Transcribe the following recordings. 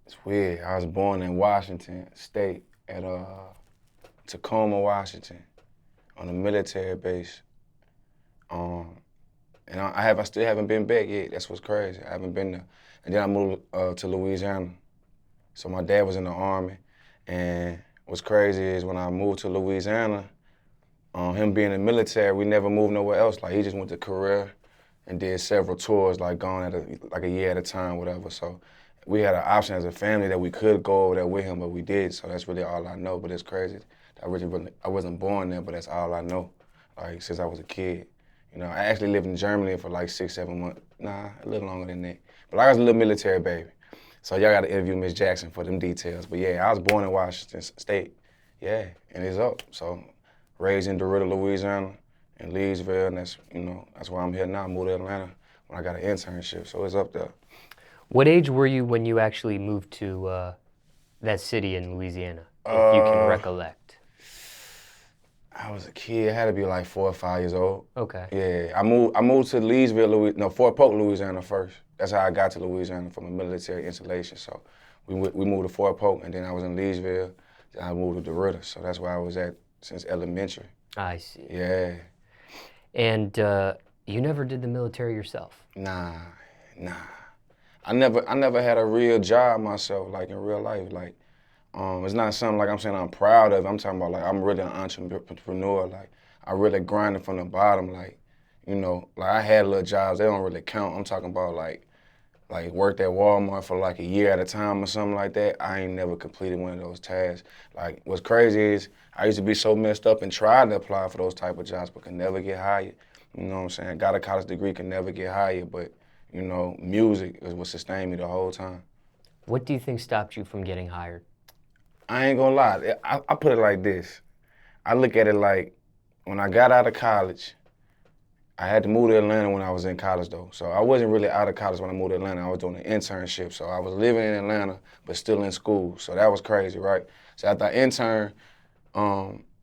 It's weird. I was born in Washington State at Tacoma, Washington, on a military base. Um, and I still haven't been back yet. That's what's crazy. I haven't been there. And then I moved to Louisiana. So my dad was in the Army, and what's crazy is when I moved to Louisiana, him being in the military, we never moved nowhere else. Like he just went to career and did several tours, like going at like a year at a time, whatever. So we had an option as a family that we could go over there with him, but we did. So that's really all I know. But it's crazy. I wasn't born there, but that's all I know. Like since I was a kid, you know, I actually lived in Germany for like 6, 7 months. Nah, a little longer than that. But I was a little military baby. So y'all got to interview Miss Jackson for them details. But yeah, I was born in Washington State. Yeah, and it's up. So raised in DeRidder, Louisiana, in Leesville, and that's why I'm here now. I moved to Atlanta when I got an internship, so it's up there. What age were you when you actually moved to that city in Louisiana, if you can recollect? I was a kid. I had to be like 4 or 5 years old. Okay. Yeah, I moved to Leesville, Fort Polk, Louisiana first. That's how I got to Louisiana from a military installation. So we moved to Fort Polk, and then I was in Leesville. Then I moved to DeRidder, so that's where I was at since elementary. I see. Yeah. And you never did the military yourself? Nah. I never had a real job myself, like in real life. Like, it's not something like I'm saying I'm proud of. I'm talking about like I'm really an entrepreneur. Like, I really grinded from the bottom. Like, like I had little jobs. They don't really count. I'm talking about like worked at Walmart for like a year at a time or something like that. I ain't never completed one of those tasks. Like, what's crazy is I used to be so messed up and tried to apply for those type of jobs, but could never get hired. You know what I'm saying? Got a college degree, could never get hired, but music is what sustained me the whole time. What do you think stopped you from getting hired? I ain't gonna lie. I put it like this. I look at it like when I got out of college, I had to move to Atlanta when I was in college though. So I wasn't really out of college when I moved to Atlanta. I was doing an internship. So I was living in Atlanta, but still in school. So that was crazy, right? So after I interned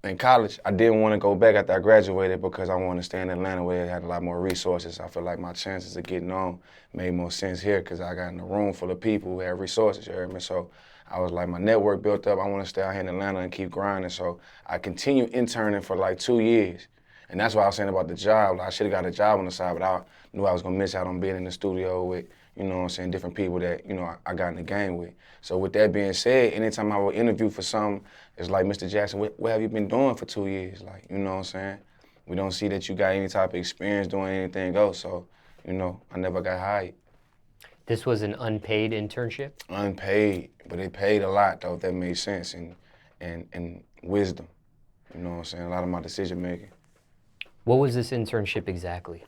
in college, I didn't want to go back after I graduated because I wanted to stay in Atlanta where it had a lot more resources. I feel like my chances of getting on made more sense here because I got in a room full of people who have resources, you heard me? So I was like, my network built up. I want to stay out here in Atlanta and keep grinding. So I continued interning for like 2 years. And that's why I was saying about the job. Like, I should have got a job on the side, but I knew I was going to miss out on being in the studio with, different people that, I got in the game with. So with that being said, anytime I would interview for something, it's like, Mr. Jackson, what have you been doing for 2 years? Like, you know what I'm saying? We don't see that you got any type of experience doing anything else. So, I never got hired. This was an unpaid internship? Unpaid, but it paid a lot, though, if that made sense, and wisdom. You know what I'm saying? A lot of my decision making. What was this internship exactly?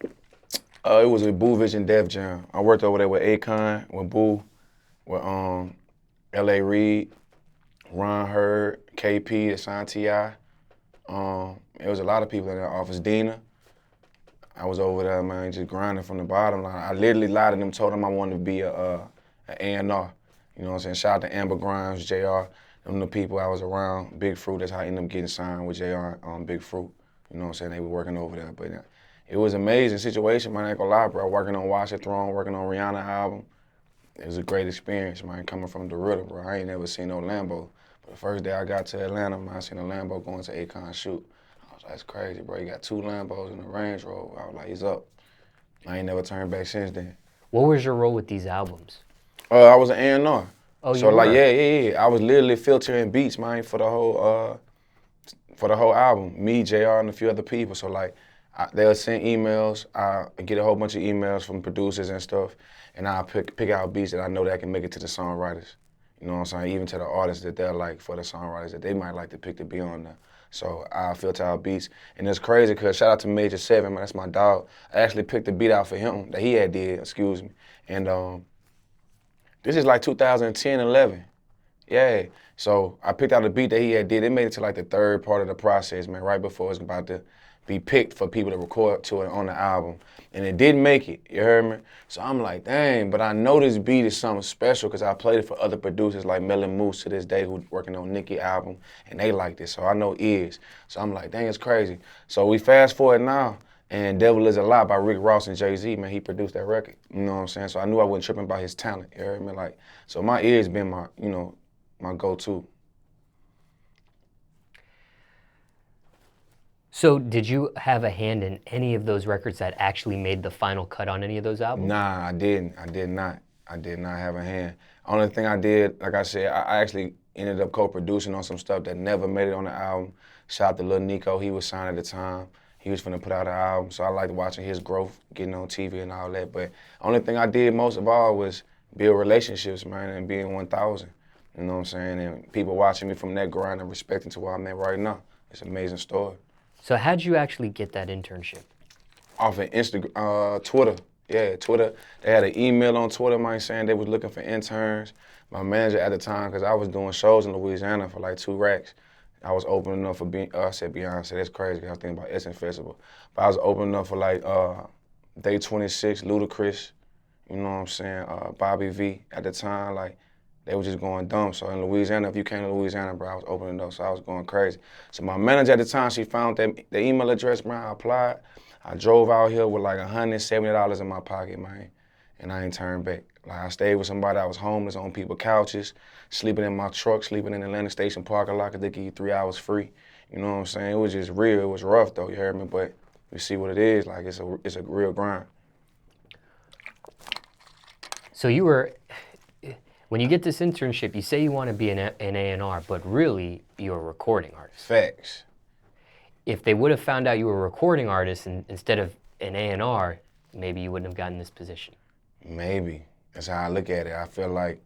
It was with Boo Vision Def Jam. I worked over there with Akon, with Boo, with L.A. Reid, Ron Hurd, KP, Asante. It was a lot of people in that office. Dina. I was over there, man, just grinding from the bottom. Like, I literally lied to them, told them I wanted to be an A&R. You know what I'm saying? Shout out to Amber Grimes, JR. Them the people I was around. Big Fruit, that's how I ended up getting signed with JR on Big Fruit. You know what I'm saying? They were working over there. But it was an amazing situation, man. I ain't gonna lie, bro. Working on Watch the Throne, working on Rihanna album. It was a great experience, man, coming from DeRidder, bro. I ain't never seen no Lambo. But the first day I got to Atlanta, man, I seen a Lambo going to Akon shoot. I was like, that's crazy, bro. You got 2 Lambos in a Range Rover. I was like, he's up. I ain't never turned back since then. What was your role with these albums? I was an A&R. Oh, so you like, were? yeah. I was literally filtering beats, man, for the whole album. Me, JR, and a few other people. So like, they'll send emails. I get a whole bunch of emails from producers and stuff, and I'll pick out beats that I know that I can make it to the songwriters. You know what I'm saying? Even to the artists that they're like, for the songwriters that they might like to pick to be on there. So I filter out beats. And it's crazy because shout out to Major 7, man, that's my dog. I actually picked a beat out for him that he had did, excuse me. And this is like 2010, 11. Yeah. So I picked out a beat that he had did. It made it to like the 3rd part of the process, man, right before it was about to be picked for people to record to it on the album. And it didn't make it, you heard me? So I'm like, dang, but I know this beat is something special because I played it for other producers like Melon Moose to this day who's working on Nicki album, and they liked it, so I know it is. So I'm like, dang, it's crazy. So we fast forward now, And Devil Is a Lie by Rick Ross and Jay-Z, man, he produced that record. You know what I'm saying? So I knew I wasn't tripping about his talent. You heard me? Like, so my ear's been my, you know, my go-to. So did you have a hand in any of those records that actually made the final cut on any of those albums? Nah, I didn't. I did not. I did not have a hand. Only thing I did, like I said, I actually ended up co-producing on some stuff that never made it on the album. Shout out to Lil Nico, he was signed at the time. He was finna put out an album, so I liked watching his growth, getting on TV and all that. But only thing I did most of all was build relationships, man, and being 1,000. You know what I'm saying? And people watching me from that grind and respecting to where I'm at right now. It's an amazing story. So how'd you actually get that internship? Off of Instagram, Twitter. Yeah, Twitter. They had an email on Twitter, man, saying they was looking for interns. My manager at the time, because I was doing shows in Louisiana for like 2 racks. I was opening up for, I said Beyonce, that's crazy, because I was thinking about Essence Festival. But I was opening up for like Day 26, Ludacris, you know what I'm saying, Bobby V at the time, like, they were just going dumb. So in Louisiana, if you came to Louisiana, bro, I was opening up, so I was going crazy. So my manager at the time, she found the email address, man, I applied. I drove out here with like $170 in my pocket, man, and I ain't turned back. Like, I stayed with somebody that was homeless on people's couches, sleeping in my truck, sleeping in the Atlanta Station parking lot, because they give you 3 hours free. You know what I'm saying? It was just real. It was rough, though, you heard me? But you see what it is, like, it's a real grind. So you were, when you get this internship, you say you want to be an A&R, but really, you're a recording artist. Facts. If they would have found out you were a recording artist instead of an A&R, maybe you wouldn't have gotten this position. Maybe. That's how I look at it. I feel like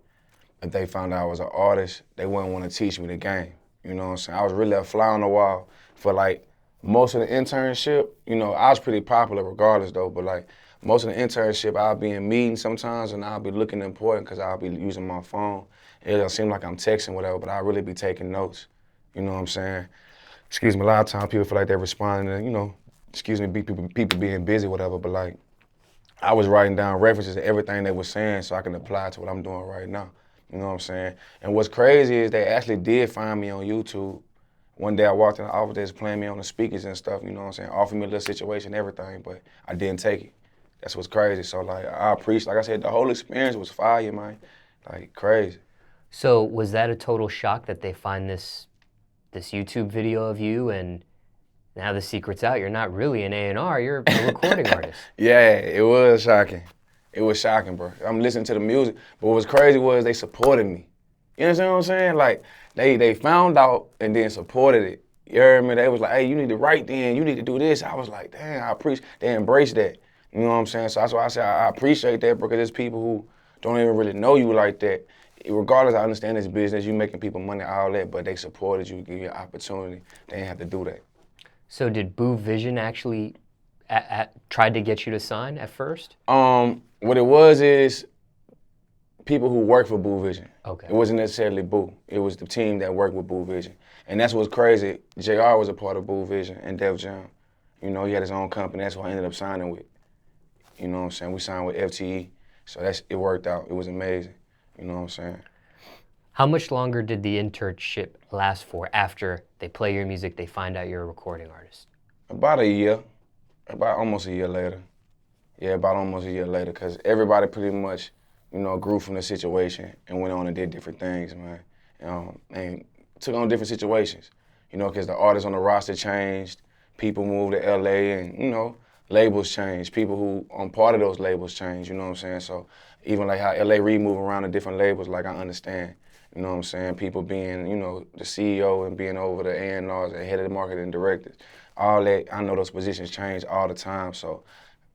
if they found out I was an artist, they wouldn't want to teach me the game. You know what I'm saying? I was really a fly on the wall for like most of the internship. You know, I was pretty popular regardless though, but like most of the internship, I'll be in meetings sometimes and I'll be looking important because I'll be using my phone. It'll seem like I'm texting whatever, but I'll really be taking notes. You know what I'm saying? Excuse me, a lot of times people feel like they're responding to, you know, excuse me, people being busy, whatever, but like, I was writing down references to everything they were saying so I can apply to what I'm doing right now. You know what I'm saying? And what's crazy is they actually did find me on YouTube. One day I walked in the office, they was playing me on the speakers and stuff, you know what I'm saying? Offered me a little situation, everything, but I didn't take it. That's what's crazy. So like, I appreciate, like I said, the whole experience was fire, man. Like, crazy. So was that a total shock that they find this YouTube video of you and now the secret's out, you're not really an A&R, you're a recording artist? Yeah, it was shocking. It was shocking, bro. I'm listening to the music, but what was crazy was they supported me. You understand what I'm saying? Like, they found out and then supported it. You heard me? They was like, hey, you need to write then, you need to do this. I was like, damn, I appreciate, they embraced that. You know what I'm saying? So that's why I say I appreciate that, because there's people who don't even really know you like that. Regardless, I understand this business, you making people money, all that, but they supported you, give you an opportunity. They didn't have to do that. So did Boo Vision actually tried to get you to sign at first? What it was is people who work for Boo Vision. Okay. It wasn't necessarily Boo. It was the team that worked with Boo Vision. And that's what's crazy. JR was a part of Boo Vision and Def Jam. You know, he had his own company. That's who I ended up signing with. You know what I'm saying? We signed with FTE. So it worked out. It was amazing. You know what I'm saying? How much longer did the internship last for after they play your music, they find out you're a recording artist? About a year. About almost a year later. Yeah, about almost a year later, because everybody pretty much, you know, grew from the situation and went on and did different things, man. And took on different situations, you know, because the artists on the roster changed, people moved to LA, and, you know, labels changed. People who on part of those labels changed, you know what I'm saying? So even like how LA Reid move around to different labels, like I understand. You know what I'm saying? People being, you know, the CEO and being over the A&Rs and head of the marketing directors. All that, I know those positions change all the time. So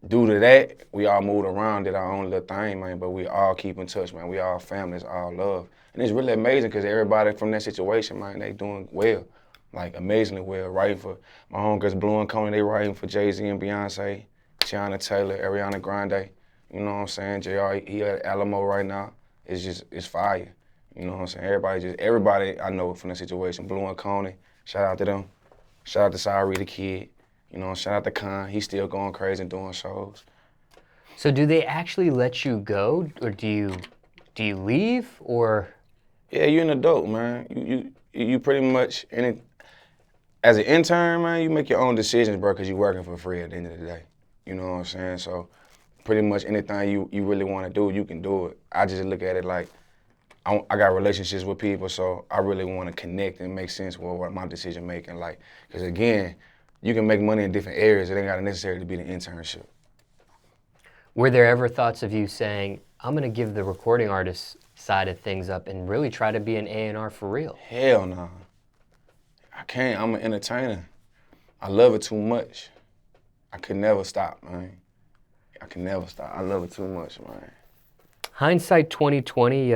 due to that, we all moved around, did our own little thing, man, but we all keep in touch, man. We all families, all love. And it's really amazing because everybody from that situation, man, they doing well. Like, amazingly well. Writing for my homegirls, Blue and Coney, they writing for Jay-Z and Beyonce, Tiana Taylor, Ariana Grande. You know what I'm saying? JR, he at Alamo right now. It's fire. You know what I'm saying? Everybody I know from the situation. Blue and Coney, shout out to them. Shout out to Sorry the Kid. You know, shout out to Khan. He's still going crazy and doing shows. So do they actually let you go, or do you leave, or? Yeah, you're an adult, man. You pretty much, as an intern, man, you make your own decisions, bro, because you're working for free at the end of the day. You know what I'm saying? So pretty much anything you really want to do, you can do it. I just look at it like I got relationships with people, so I really want to connect and make sense with what my decision making. Like, because again, you can make money in different areas. It ain't got to necessarily be the internship. Were there ever thoughts of you saying, I'm going to give the recording artist side of things up and really try to be an A&R for real? Hell no. I can't. I'm an entertainer. I love it too much. I could never stop, man. I can never stop. I love it too much, man. Hindsight 2020,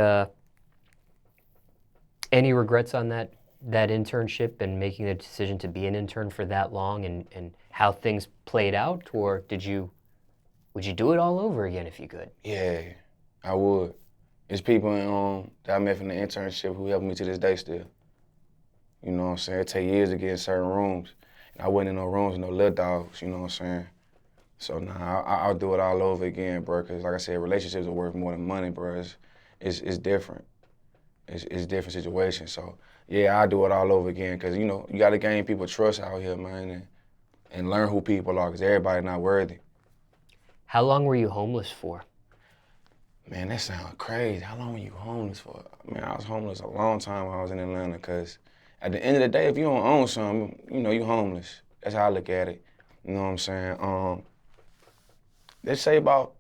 any regrets on that internship and making the decision to be an intern for that long and how things played out? Or would you do it all over again if you could? Yeah, I would. There's people that I met from the internship who help me to this day still. You know what I'm saying? It take years to get in certain rooms. And I wasn't in no rooms with no little dogs, you know what I'm saying? So nah, I'll do it all over again, bro, because like I said, relationships are worth more than money, bro. It's different. It's different situations. So yeah, I'll do it all over again because, you know, you got to gain people trust out here, man, and learn who people are because everybody not worthy. How long were you homeless for? Man, that sounds crazy. How long were you homeless for? Man, I was homeless a long time when I was in Atlanta because at the end of the day, if you don't own something, you know, you homeless. That's how I look at it. You know what I'm saying? Let's say about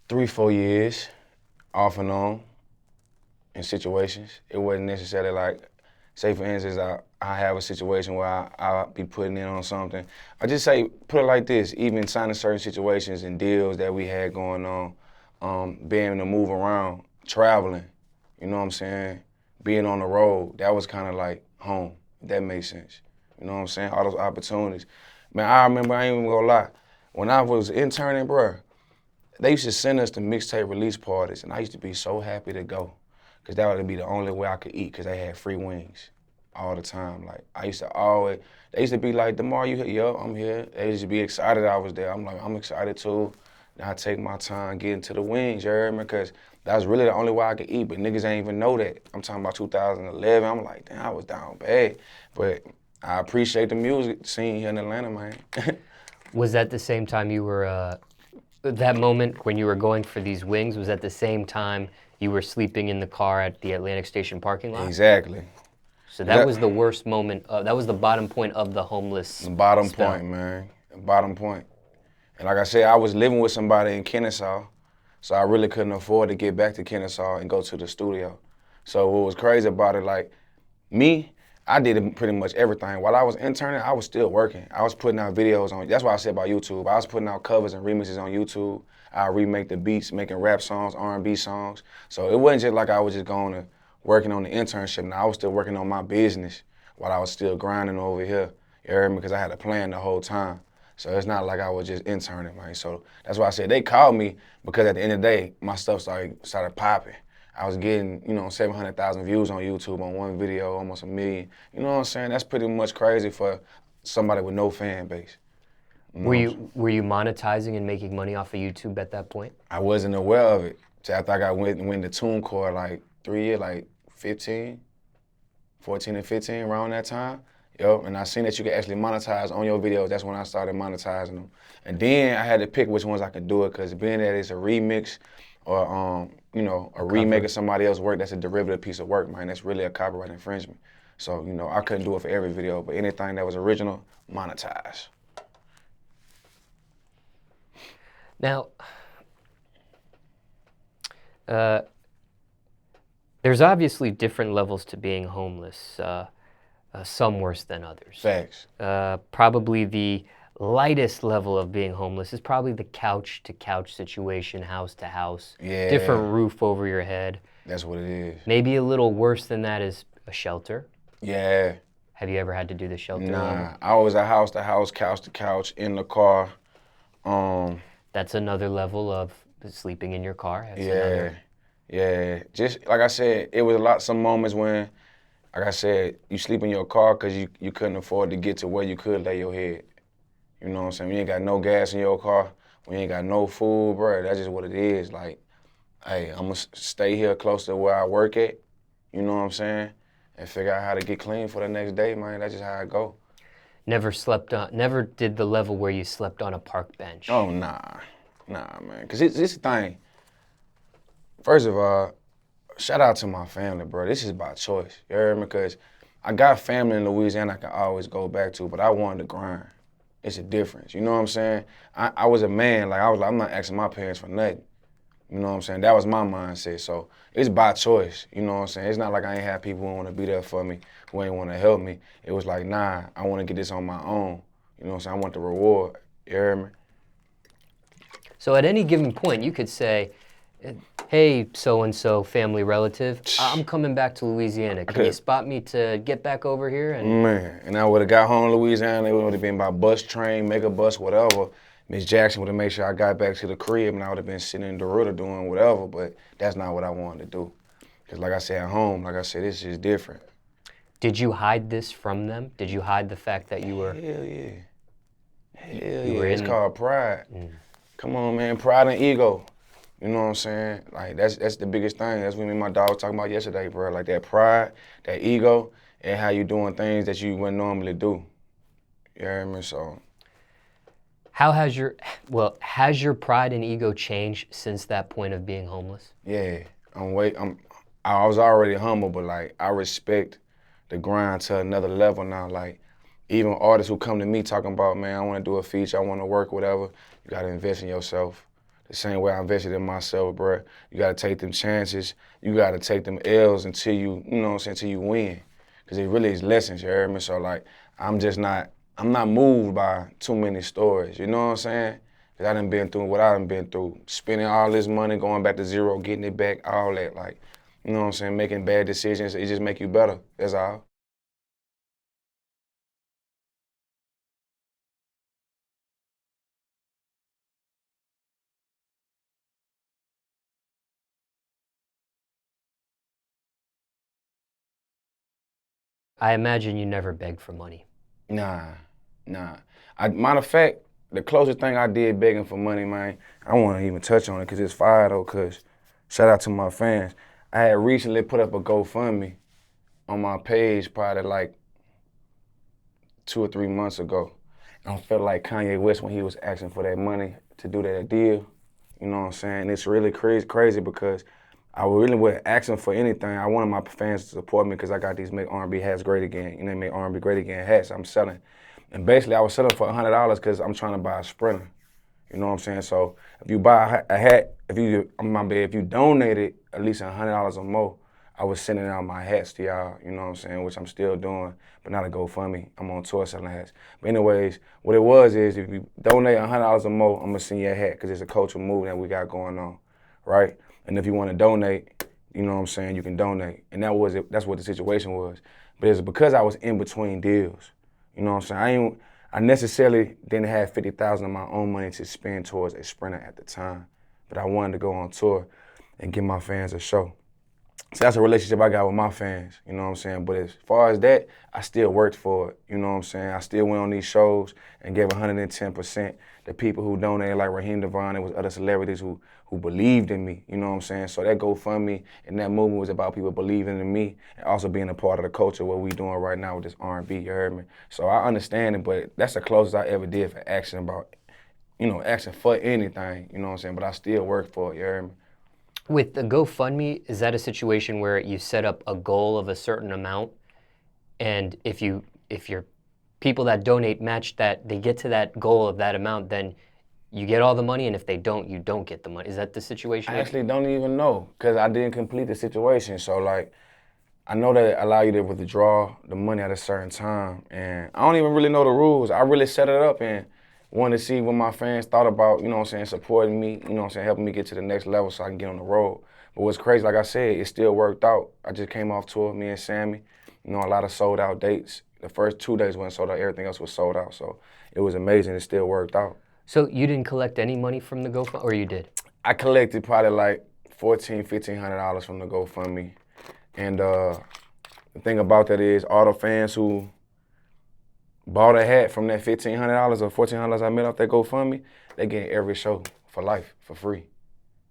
3-4 years off and on in situations. It wasn't necessarily like, say for instance, I have a situation where I'll be putting in on something. I just say, put it like this, even signing certain situations and deals that we had going on, being able to move around, traveling, you know what I'm saying? Being on the road, that was kind of like home, if that makes sense. You know what I'm saying? All those opportunities. Man, I remember, I ain't even gonna lie, when I was interning, bruh, they used to send us to mixtape release parties, and I used to be so happy to go, because that would be the only way I could eat, because they had free wings all the time. Like, I used to always, they used to be like, Damar, you here? Yo, I'm here. They used to be excited I was there. I'm like, I'm excited too. Now I take my time getting to the wings, you heard me? Because that was really the only way I could eat, but niggas ain't even know that. I'm talking about 2011. I'm like, damn, I was down bad. But I appreciate the music scene here in Atlanta, man. Was that the same time you were, that moment when you were going for these wings, was that the same time you were sleeping in the car at the Atlantic Station parking lot? Exactly. So that was the worst moment, that was the bottom point of the homeless The bottom spell. point, man. The bottom point. And like I said, I was living with somebody in Kennesaw, so I really couldn't afford to get back to Kennesaw and go to the studio. So what was crazy about it, like, me, I did pretty much everything. While I was interning, I was still working. I was putting out videos on, that's why I said about YouTube. I was putting out covers and remixes on YouTube. I remake the beats, making rap songs, R&B songs. So it wasn't just like I was just going to working on the internship. Now I was still working on my business while I was still grinding over here. You heard me? Because I had a plan the whole time. So it's not like I was just interning, man. So that's why I said they called me because at the end of the day, my stuff started popping. I was getting, 700,000 views on YouTube on one video, almost 1 million. You know what I'm saying? That's pretty much crazy for somebody with no fan base. Were you monetizing and making money off of YouTube at that point? I wasn't aware of it. So after I went to TuneCore like 3 years, like 14 and 15, around that time. Yep, and I seen that you could actually monetize on your videos. That's when I started monetizing them. And then I had to pick which ones I could do it, because being that it's a remix or a remake of somebody else's work, that's a derivative piece of work, man. That's really a copyright infringement. So, I couldn't do it for every video, but anything that was original, monetize. Now, there's obviously different levels to being homeless, some worse than others. Facts. Probably the lightest level of being homeless is probably the couch-to-couch situation, house-to-house, Yeah. different roof over your head. That's what it is. Maybe a little worse than that is a shelter. Yeah. Have you ever had to do the shelter? Nah, I was a house-to-house, couch-to-couch, in the car. That's another level of sleeping in your car. Yeah. Just like I said, it was some moments when, like I said, you sleep in your car because you couldn't afford to get to where you could lay your head. You know what I'm saying? You ain't got no gas in your car. We ain't got no food, bro. That's just what it is. Like, hey, I'm going to stay here close to where I work at, you know what I'm saying? And figure out how to get clean for the next day, man. That's just how I go. never did the level where you slept on a park bench. Oh, nah, man. Because this thing, first of all, shout out to my family, bro. This is by choice, you heard me? Because I got family in Louisiana I can always go back to, but I wanted to grind. It's a difference, you know what I'm saying? I was a man, like, I'm not asking my parents for nothing. You know what I'm saying? That was my mindset. So it's by choice. You know what I'm saying? It's not like I ain't have people who want to be there for me, who ain't want to help me. It was like, nah, I want to get this on my own. You know what I'm saying? I want the reward. You hear me? So at any given point, you could say, hey, so-and-so family relative, I'm coming back to Louisiana. Can you spot me to get back over here? Man, and I would have got home to Louisiana. It would have been by bus, train, mega bus, whatever. Miss Jackson would have made sure I got back to the crib and I would have been sitting in DeRidder doing whatever, but that's not what I wanted to do. Because like I said, at home, like I said, this is different. Did you hide this from them? Did you hide the fact that you were... Hell yeah. Hell yeah. It's called pride. Come on, man. Pride and ego. You know what I'm saying? Like, that's the biggest thing. That's what me and my dog was talking about yesterday, bro. Like, that pride, that ego, and how you doing things that you wouldn't normally do. You hear me? So... How has your pride and ego changed since that point of being homeless? Yeah, I was already humble, but like I respect the grind to another level now. Like even artists who come to me talking about, man, I want to do a feature, I want to work, whatever. You gotta invest in yourself. The same way I invested in myself, bro. You gotta take them chances. You gotta take them L's until you know what I'm saying, until you win. Cause it really is lessons, you heard me? So like, I'm not moved by too many stories, you know what I'm saying? Cause I done been through what I done been through. Spending all this money, going back to zero, getting it back, all that, like, you know what I'm saying? Making bad decisions, it just make you better, that's all. I imagine you never begged for money. Nah. Matter of fact, the closest thing I did begging for money, man, I don't want to even touch on it because it's fire though, because shout out to my fans. I had recently put up a GoFundMe on my page probably like 2 or 3 months ago. And I felt like Kanye West when he was asking for that money to do that deal. You know what I'm saying? It's really crazy because I really wasn't asking for anything. I wanted my fans to support me because I got these Make R&B Hats Great Again. You know, Make R&B Great Again hats I'm selling. And basically I was selling for $100 because I'm trying to buy a Sprinter. You know what I'm saying? So if you buy a hat, if you donated at least $100 or more, I was sending out my hats to y'all, you know what I'm saying, which I'm still doing, but not a GoFundMe. I'm on tour selling hats. But anyways, what it was is if you donate $100 or more, I'm gonna send you a hat because it's a cultural move that we got going on, right? And if you wanna donate, you know what I'm saying, you can donate. And that's what the situation was. But it's because I was in between deals. You know what I'm saying? I necessarily didn't have $50,000 of my own money to spend towards a Sprinter at the time, but I wanted to go on tour and give my fans a show. So that's a relationship I got with my fans, you know what I'm saying? But as far as that, I still worked for it, you know what I'm saying? I still went on these shows and gave 110%. The people who donated, like Raheem DeVaughn, and was other celebrities who believed in me, you know what I'm saying? So that GoFundMe and that movement was about people believing in me and also being a part of the culture, what we doing right now with this R&B, you heard me? So I understand it, but that's the closest I ever did for asking about, you know, asking for anything, you know what I'm saying? But I still work for it, you heard me? With the GoFundMe, is that a situation where you set up a goal of a certain amount, and if your people that donate match that, they get to that goal of that amount, then you get all the money, and if they don't, you don't get the money. Is that the situation? I actually don't even know, because I didn't complete the situation. So like, I know that it allow you to withdraw the money at a certain time, and I don't even really know the rules. I really set it up and wanted to see what my fans thought about, you know what I'm saying, supporting me, you know what I'm saying, helping me get to the next level so I can get on the road. But what's crazy, like I said, it still worked out. I just came off tour, me and Sammy, you know, a lot of sold out dates. The first 2 days wasn't sold out, everything else was sold out. So it was amazing, it still worked out. So you didn't collect any money from the GoFundMe, or you did? I collected probably like $1,500 from the GoFundMe. And the thing about that is all the fans who bought a hat from that $1,500 or $1,400 I made off that GoFundMe, they get every show for life, for free.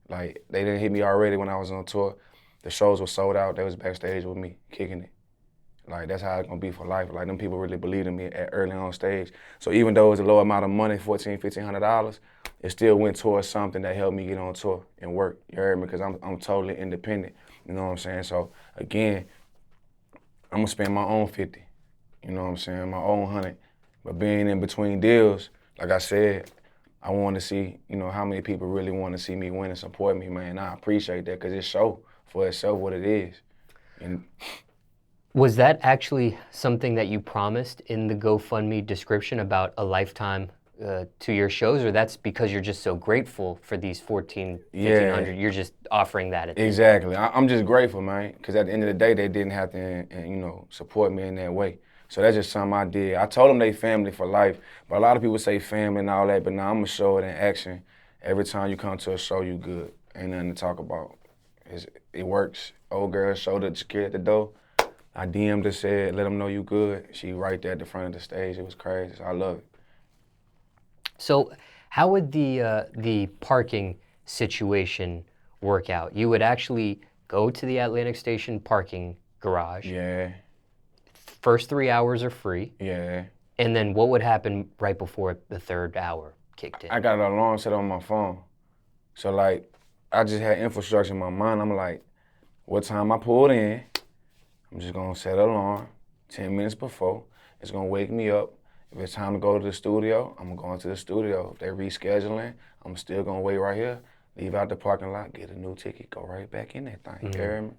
Like, they didn't hit me already when I was on tour. The shows were sold out. They was backstage with me, kicking it. Like, that's how it's gonna be for life. Like, them people really believed in me at early on stage. So even though it was a low amount of money, $1,400, $1,500, it still went towards something that helped me get on tour and work. You heard me? Because I'm totally independent. You know what I'm saying? So again, I'm gonna spend my own 50. You know what I'm saying? My own 100. But being in between deals, like I said, I want to see, you know, how many people really want to see me win and support me, man. I appreciate that because it show for itself what it is. And Was that actually something that you promised in the GoFundMe description about a lifetime to your shows, or that's because you're just so grateful for these 1,500, you're just offering that at exactly. I'm just grateful, man, because at the end of the day, they didn't have to, you know, support me in that way. So that's just something I did. I told them they family for life, but a lot of people say family and all that, but now I'm gonna show it in action. Every time you come to a show, you good. Ain't nothing to talk about. It works. Old girl showed the security at the door. I DM'd her, said, let them know you good. She right there at the front of the stage. It was crazy. So I love it. So how would the parking situation work out? You would actually go to the Atlantic Station parking garage. Yeah. First 3 hours are free. Yeah. And then what would happen right before the third hour kicked in? I got an alarm set on my phone. So, like, I just had infrastructure in my mind. I'm like, what time I pulled in, I'm just gonna set an alarm 10 minutes before. It's gonna wake me up. If it's time to go to the studio, I'm going to the studio. If they're rescheduling, I'm still gonna wait right here, leave out the parking lot, get a new ticket, go right back in that thing. You hear me?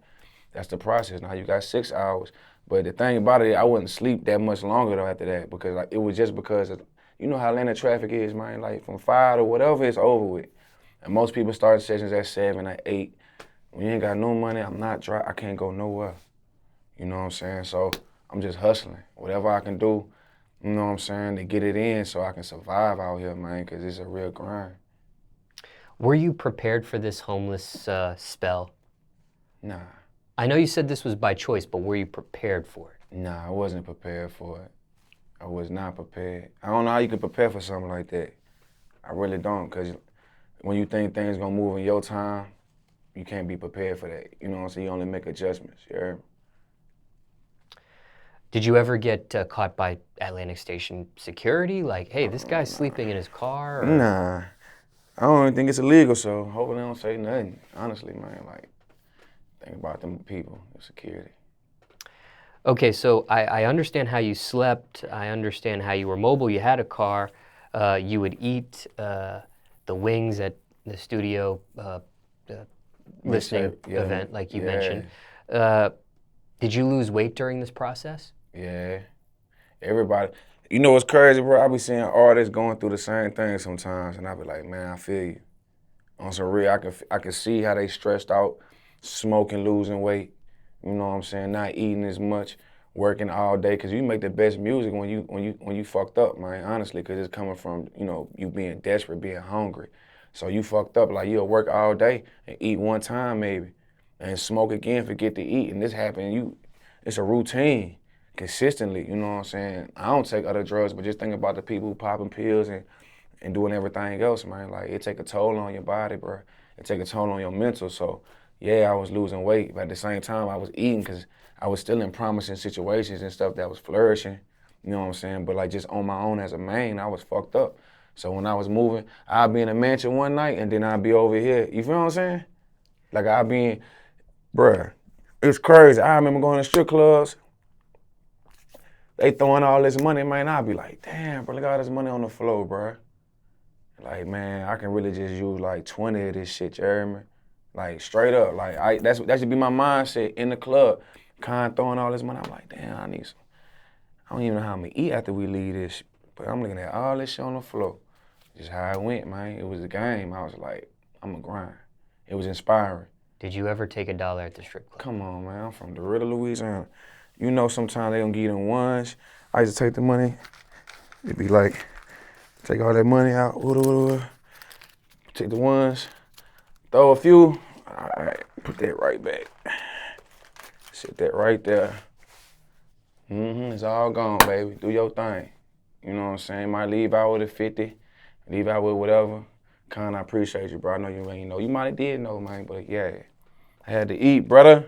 That's the process. Now you got 6 hours. But the thing about it, I wouldn't sleep that much longer though after that because like it was just because of, you know how Atlanta traffic is, man. Like from 5 to whatever, it's over with. And most people start sessions at 7, at 8. When you ain't got no money, I can't go nowhere. You know what I'm saying? So I'm just hustling. Whatever I can do, you know what I'm saying, to get it in so I can survive out here, man, because it's a real grind. Were you prepared for this homeless spell? Nah. I know you said this was by choice, but were you prepared for it? Nah, I wasn't prepared for it. I was not prepared. I don't know how you can prepare for something like that. I really don't, because when you think things gonna move in your time, you can't be prepared for that. You know what I'm saying? You only make adjustments, you heard me? Did you ever get caught by Atlantic Station security? Like, hey, this guy's sleeping in his car? Or? Nah, I don't even think it's illegal, so hopefully they don't say nothing. Honestly, man, like, think about them people, the security. Okay, so I understand how you slept. I understand how you were mobile. You had a car. You would eat the wings at the studio listening event, like you mentioned. Did you lose weight during this process? Yeah, everybody. You know what's crazy, bro? I be seeing artists going through the same thing sometimes, and I be like, man, I feel you. On some real, I can see how they stressed out, smoking, losing weight. You know what I'm saying? Not eating as much, working all day. Cause you make the best music when you fucked up, man. Honestly, cause it's coming from you being desperate, being hungry. So you fucked up, like you'll work all day and eat one time maybe, and smoke again, forget to eat, and this happened. It's a routine, consistently. You know what I'm saying? I don't take other drugs, but just think about the people who popping pills and doing everything else, man. Like it take a toll on your body, bro. It take a toll on your mental. So yeah, I was losing weight, but at the same time, I was eating because I was still in promising situations and stuff that was flourishing. You know what I'm saying? But like just on my own as a man, I was fucked up. So when I was moving, I'd be in a mansion one night and then I'd be over here. You feel what I'm saying? Like I'd be in, bruh, it's crazy. I remember going to strip clubs. They throwing all this money, man. I'd be like, damn, bro, look at all this money on the floor, bro. Like, man, I can really just use like 20 of this shit, you hear me? Like straight up, like that should be my mindset in the club. Kind of throwing all this money. I'm like, damn, I don't even know how I'm gonna eat after we leave this. But I'm looking at all this shit on the floor. Just how it went, man. It was a game. I was like, I'm a grind. It was inspiring. Did you ever take $1 at the strip club? Come on, man. I'm from DeRidder, Louisiana. You know, sometimes they don't give you them ones. I used to take the money. It'd be like, take all that money out. Take the ones. Throw a few. All right, put that right back. Sit that right there. It's all gone, baby. Do your thing. You know what I'm saying? Might leave out with a 50, leave out with whatever. Kinda appreciate you, bro. I know you ain't know. You might have did know, man, but yeah. I had to eat, brother.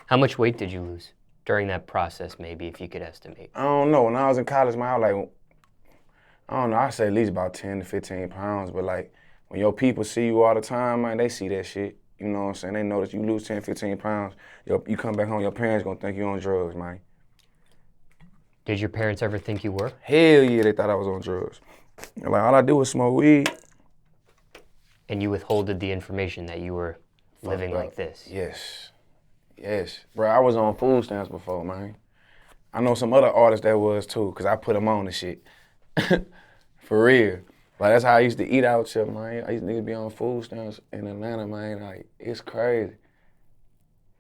How much weight did you lose during that process, maybe, if you could estimate? I don't know. When I was in college, man, I was like, I don't know, I say at least about 10 to 15 pounds, but like, when your people see you all the time, man, they see that shit. You know what I'm saying? They know that you lose 10, 15 pounds, you come back home, your parents gonna think you on drugs, man. Did your parents ever think you were? Hell yeah, they thought I was on drugs. And like, all I do was smoke weed. And you withholded the information that you were living Fucked like up. this? Yes. Yes. Bro, I was on food stamps before, man. I know some other artists that was too, because I put them on the shit. For real. Like, that's how I used to eat out here, man. I used to be on food stamps in Atlanta, man. Like, it's crazy.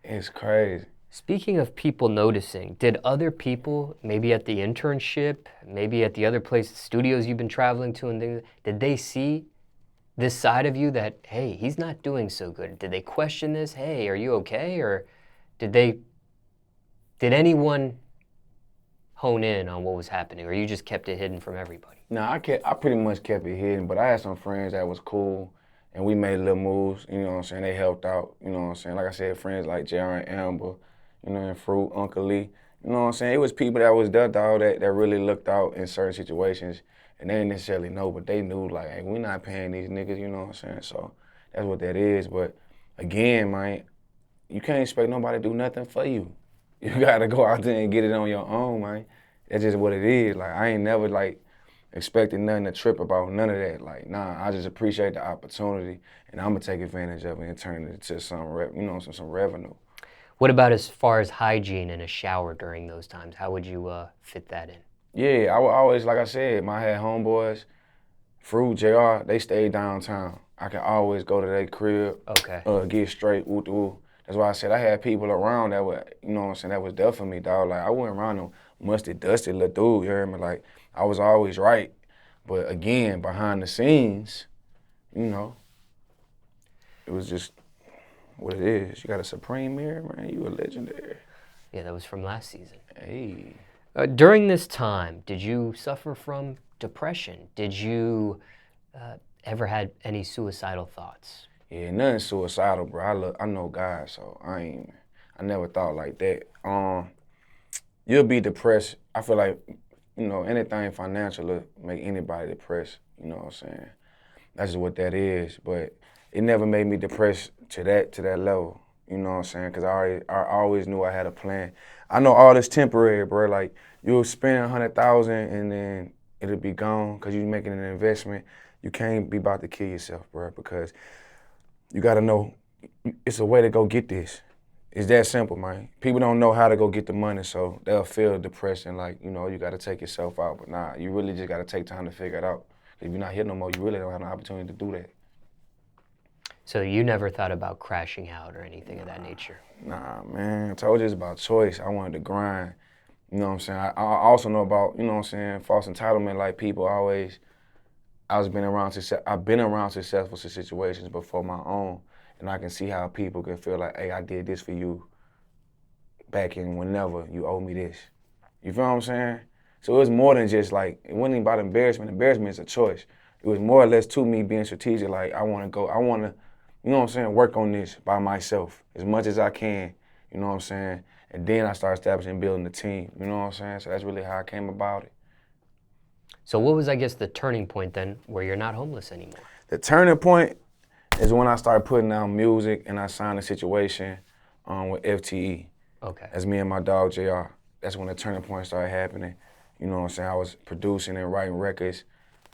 It's crazy. Speaking of people noticing, did other people, maybe at the internship, maybe at the other places, studios you've been traveling to and things, did they see this side of you that, hey, he's not doing so good? Did they question this? Hey, are you okay? Or did anyone hone in on what was happening, or you just kept it hidden from everybody? Nah, I pretty much kept it hidden, but I had some friends that was cool, and we made little moves, you know what I'm saying? They helped out, you know what I'm saying? Like I said, friends like JR and Amber, you know, and Fruit, Uncle Lee, you know what I'm saying? It was people that was there, dog, that really looked out in certain situations, and they didn't necessarily know, but they knew, like, hey, we not paying these niggas, you know what I'm saying? So that's what that is, but again, man, you can't expect nobody to do nothing for you. You gotta go out there and get it on your own, man. That's just what it is. Like, I ain't never, like, expecting nothing to trip about none of that. Like, nah, I just appreciate the opportunity, and I'm gonna take advantage of it and turn it into some revenue. What about as far as hygiene in a shower during those times? How would you fit that in? Yeah, I would always, like I said, I had homeboys, Fruit, JR, they stayed downtown. I can always go to their crib, Okay. get straight, woo. That's why I said I had people around that were, you know what I'm saying, that was there for me, dog. Like, I wasn't around no musty, dusty little dude, you hear me? Like, I was always right. But again, behind the scenes, you know, it was just what it is. You got a Supreme mirror, man, you a legendary. Yeah, that was from last season. Hey. During this time, did you suffer from depression? Did you ever had any suicidal thoughts? Yeah, nothing suicidal, bro. I know God, so I never thought like that. You'll be depressed. I feel like, you know, anything financial will make anybody depressed, you know what I'm saying? That's just what that is, but it never made me depressed to that level, you know what I'm saying? Because I always knew I had a plan. I know all this temporary, bro. Like, you'll spend 100,000 and then it'll be gone because you're making an investment. You can't be about to kill yourself, bro, because you gotta know it's a way to go get this. It's that simple, man. People don't know how to go get the money, so they'll feel depressed and like, you know, you gotta take yourself out. But nah, you really just gotta take time to figure it out. If you're not here no more, you really don't have an opportunity to do that. So you never thought about crashing out or anything of that nature? Nah, man, I told you it's about choice. I wanted to grind. You know what I'm saying? I also know about, you know what I'm saying, false entitlement. Like, people always, I've been around successful situations before my own, and I can see how people can feel like, hey, I did this for you back in whenever, you owe me this. You feel what I'm saying? So it was more than just like, it wasn't even about embarrassment. Embarrassment is a choice. It was more or less to me being strategic, like, I want to, you know what I'm saying, work on this by myself as much as I can, you know what I'm saying? And then I started establishing and building the team, you know what I'm saying? So that's really how I came about it. So what was, I guess, the turning point then where you're not homeless anymore? The turning point is when I started putting out music and I signed a situation with FTE. Okay. That's me and my dog, JR. That's when the turning point started happening. You know what I'm saying? I was producing and writing records.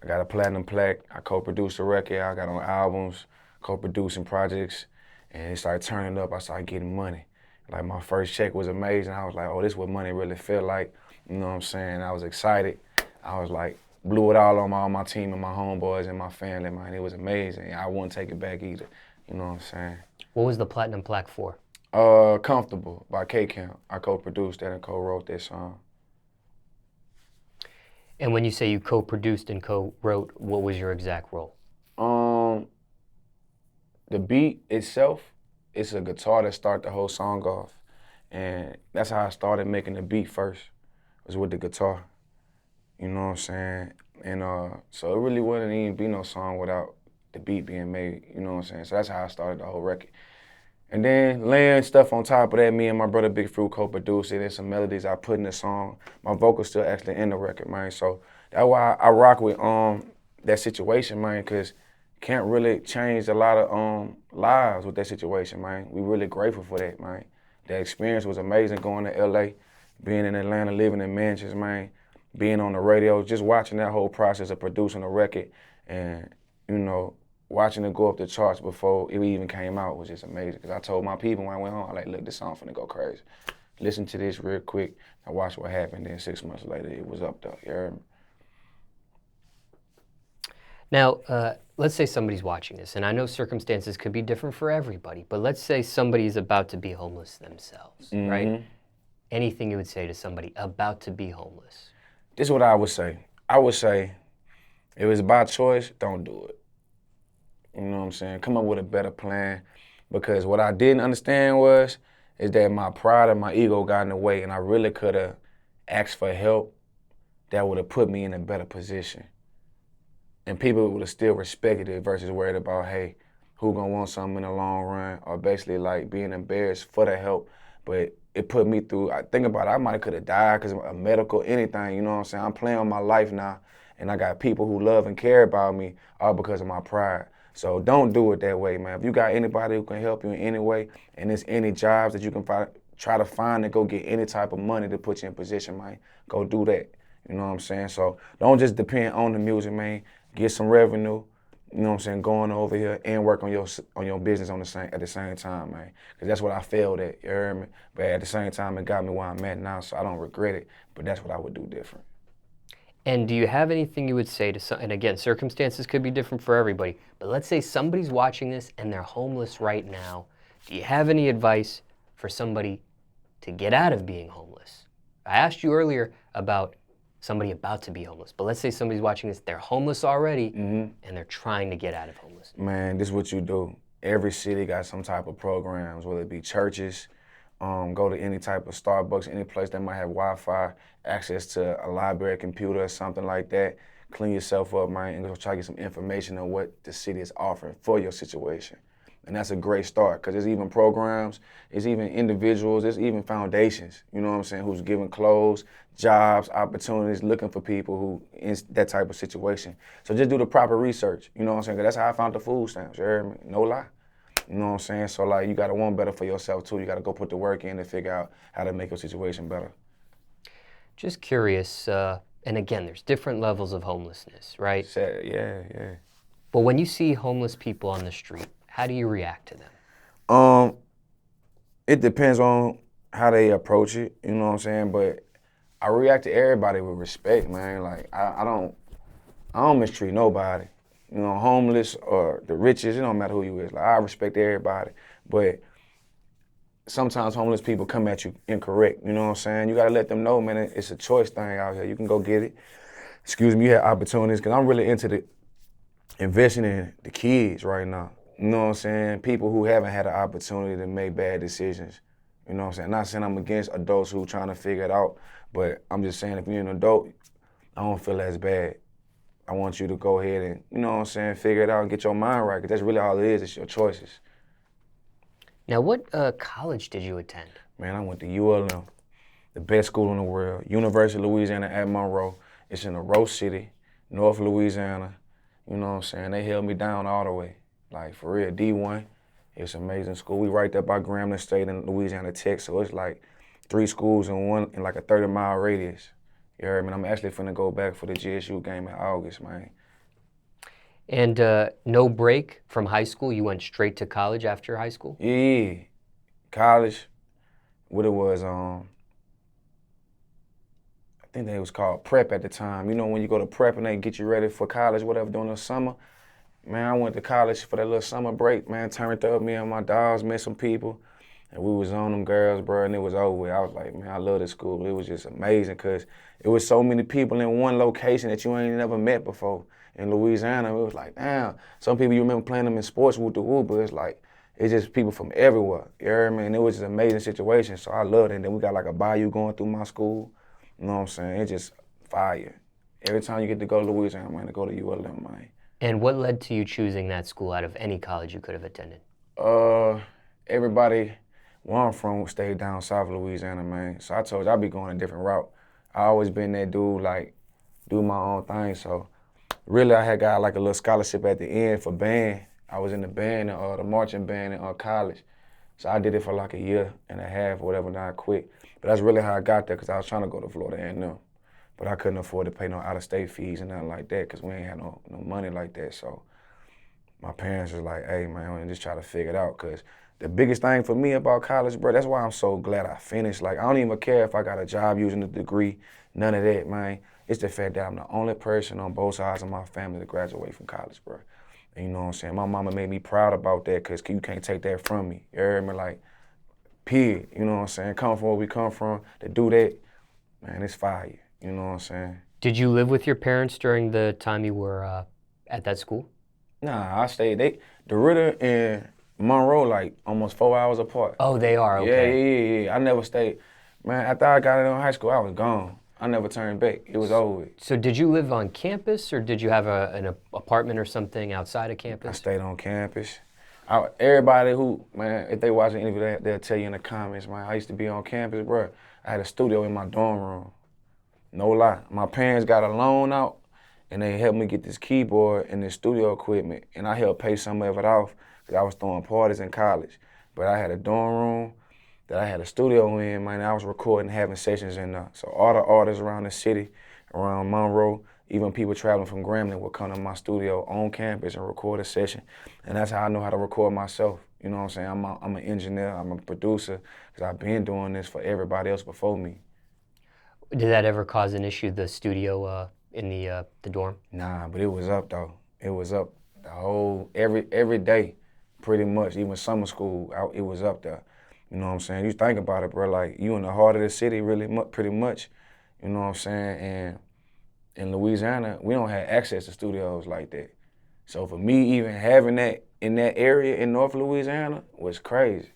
I got a platinum plaque. I co-produced a record. I got on albums, co-producing projects, and it started turning up. I started getting money. Like, my first check was amazing. I was like, oh, this is what money really felt like. You know what I'm saying? I was excited. I was like, blew it all on my team and my homeboys and my family, man. It was amazing. I wouldn't take it back either. You know what I'm saying? What was the platinum plaque for? Comfortable by K-Count. I co-produced that and co-wrote that song. And when you say you co-produced and co-wrote, what was your exact role? The beat itself, it's a guitar that started the whole song off. And that's how I started making the beat first, was with the guitar. You know what I'm saying? And so it really wouldn't even be no song without the beat being made, you know what I'm saying? So that's how I started the whole record. And then layering stuff on top of that, me and my brother Big Fruit co-produced it, and some melodies I put in the song. My vocals still actually in the record, man. So that's why I rock with that situation, man, because can't really change a lot of lives with that situation, man. We really grateful for that, man. That experience was amazing going to LA, being in Atlanta, living in mansions, man, being on the radio, just watching that whole process of producing a record and, you know, watching it go up the charts before it even came out was just amazing. Cause I told my people when I went home, I'm like, look, this song finna go crazy. Listen to this real quick and watch what happened. Then 6 months later, it was up there. You heard me? Now, let's say somebody's watching this, and I know circumstances could be different for everybody, but let's say somebody's about to be homeless themselves, right? Anything you would say to somebody about to be homeless? This is what I would say. I would say, if it's by choice, don't do it. You know what I'm saying? Come up with a better plan. Because what I didn't understand is that my pride and my ego got in the way, and I really could have asked for help that would have put me in a better position. And people would have still respected it versus worried about, hey, who gonna want something in the long run, or basically like being embarrassed for the help. But it put me through, I think about it, I might could have died because of a medical, anything, you know what I'm saying? I'm playing on my life now, and I got people who love and care about me all because of my pride. So don't do it that way, man. If you got anybody who can help you in any way, and there's any jobs that you can try to find and go get any type of money to put you in position, man, go do that. You know what I'm saying? So don't just depend on the music, man. Get some revenue, you know what I'm saying, going over here and work on your business at the same time, man. Because that's what I failed at, you heard me? But at the same time, it got me where I'm at now, so I don't regret it. But that's what I would do different. And do you have anything you would say to some, and again, circumstances could be different for everybody, but let's say somebody's watching this and they're homeless right now. Do you have any advice for somebody to get out of being homeless? I asked you earlier about somebody about to be homeless, but let's say somebody's watching this, they're homeless already, and they're trying to get out of homelessness. Man, this is what you do. Every city got some type of programs, whether it be churches, go to any type of Starbucks, any place that might have Wi-Fi, access to a library, computer, or something like that. Clean yourself up, man, and go try to get some information on what the city is offering for your situation. And that's a great start, because there's even programs, there's even individuals, there's even foundations, you know what I'm saying, who's giving clothes, jobs, opportunities, looking for people who in that type of situation. So just do the proper research, you know what I'm saying, 'cause that's how I found the food stamps, you heard me? No lie. You know what I'm saying? So like, you gotta want better for yourself too. You gotta go put the work in to figure out how to make your situation better. Just curious, and again, there's different levels of homelessness, right? Yeah. But when you see homeless people on the street, how do you react to them? It depends on how they approach it, you know what I'm saying? But I react to everybody with respect, man. Like I don't mistreat nobody. You know, homeless or the richest, it don't matter who you is. Like I respect everybody. But sometimes homeless people come at you incorrect, you know what I'm saying? You gotta let them know, man, it's a choice thing out here. You can go get it. Excuse me, you have opportunities, because I'm really into investing in the kids right now. You know what I'm saying? People who haven't had an opportunity to make bad decisions. You know what I'm saying? Not saying I'm against adults who trying to figure it out, but I'm just saying if you're an adult, I don't feel as bad. I want you to go ahead and, you know what I'm saying, figure it out and get your mind right, because that's really all it is, it's your choices. Now, what college did you attend? Man, I went to ULM, the best school in the world, University of Louisiana at Monroe. It's in a Rose City, North Louisiana. You know what I'm saying? They held me down all the way. Like, for real, D1, it's an amazing school. We right there by Grambling State in Louisiana Tech, so it's like 3 schools in like a 30-mile radius. You heard me? I'm actually finna go back for the GSU game in August, man. And no break from high school? You went straight to college after high school? Yeah. College, what it was, I think it was called prep at the time. You know, when you go to prep and they get you ready for college, whatever, during the summer. Man, I went to college for that little summer break, man, turned up, me and my dogs, met some people, and we was on them girls, bro, and it was over with. I was like, man, I love this school. It was just amazing, because it was so many people in one location that you ain't never met before. In Louisiana, it was like, damn, some people you remember playing them in sports, whoop the whoop, but it's like, it's just people from everywhere, you heard me? And it was just an amazing situation, so I loved it. And then we got like a bayou going through my school, you know what I'm saying? It's just fire. Every time you get to go to Louisiana, man, to go to ULM, man. And what led to you choosing that school out of any college you could have attended? everybody where I'm from stayed down south Louisiana, man. So I told you I'd be going a different route. I always been that dude, like, do my own thing. So really I had got like a little scholarship at the end for band. I was in the band, the marching band in college. So I did it for like a year and a half or whatever, then I quit. But that's really how I got there, because I was trying to go to Florida A&M. But I couldn't afford to pay no out-of-state fees and nothing like that, because we ain't had no money like that. So my parents was like, hey, man, we just try to figure it out, because the biggest thing for me about college, bro, that's why I'm so glad I finished. Like, I don't even care if I got a job using the degree, none of that, man. It's the fact that I'm the only person on both sides of my family to graduate from college, bro. And you know what I'm saying? My mama made me proud about that, because you can't take that from me. You heard me? Like, period. You know what I'm saying? Come from where we come from, to do that, man, it's fire. You know what I'm saying? Did you live with your parents during the time you were at that school? Nah, I stayed. DeRidder and Monroe, like, almost 4 hours apart. Oh, they are, okay. Yeah. I never stayed. Man, after I got out of high school, I was gone. I never turned back. It was over with. So did you live on campus, or did you have an apartment or something outside of campus? I stayed on campus. Everybody who, man, if they watch the interview, they'll tell you in the comments, man, I used to be on campus, bro. I had a studio in my dorm room. No lie. My parents got a loan out, and they helped me get this keyboard and this studio equipment, and I helped pay some of it off, because I was throwing parties in college. But I had a dorm room that I had a studio in, man. I was recording, having sessions in there. So all the artists around the city, around Monroe, even people traveling from Grambling would come to my studio on campus and record a session. And that's how I know how to record myself. You know what I'm saying? I'm an engineer, I'm a producer, because I've been doing this for everybody else before me. Did that ever cause an issue, the studio in the dorm? Nah, but it was up though. It was up the whole, every day, pretty much. Even summer school, it was up there. You know what I'm saying? You think about it, bro, like, you in the heart of the city, really, pretty much. You know what I'm saying? And in Louisiana, we don't have access to studios like that. So for me, even having that in that area in North Louisiana was crazy.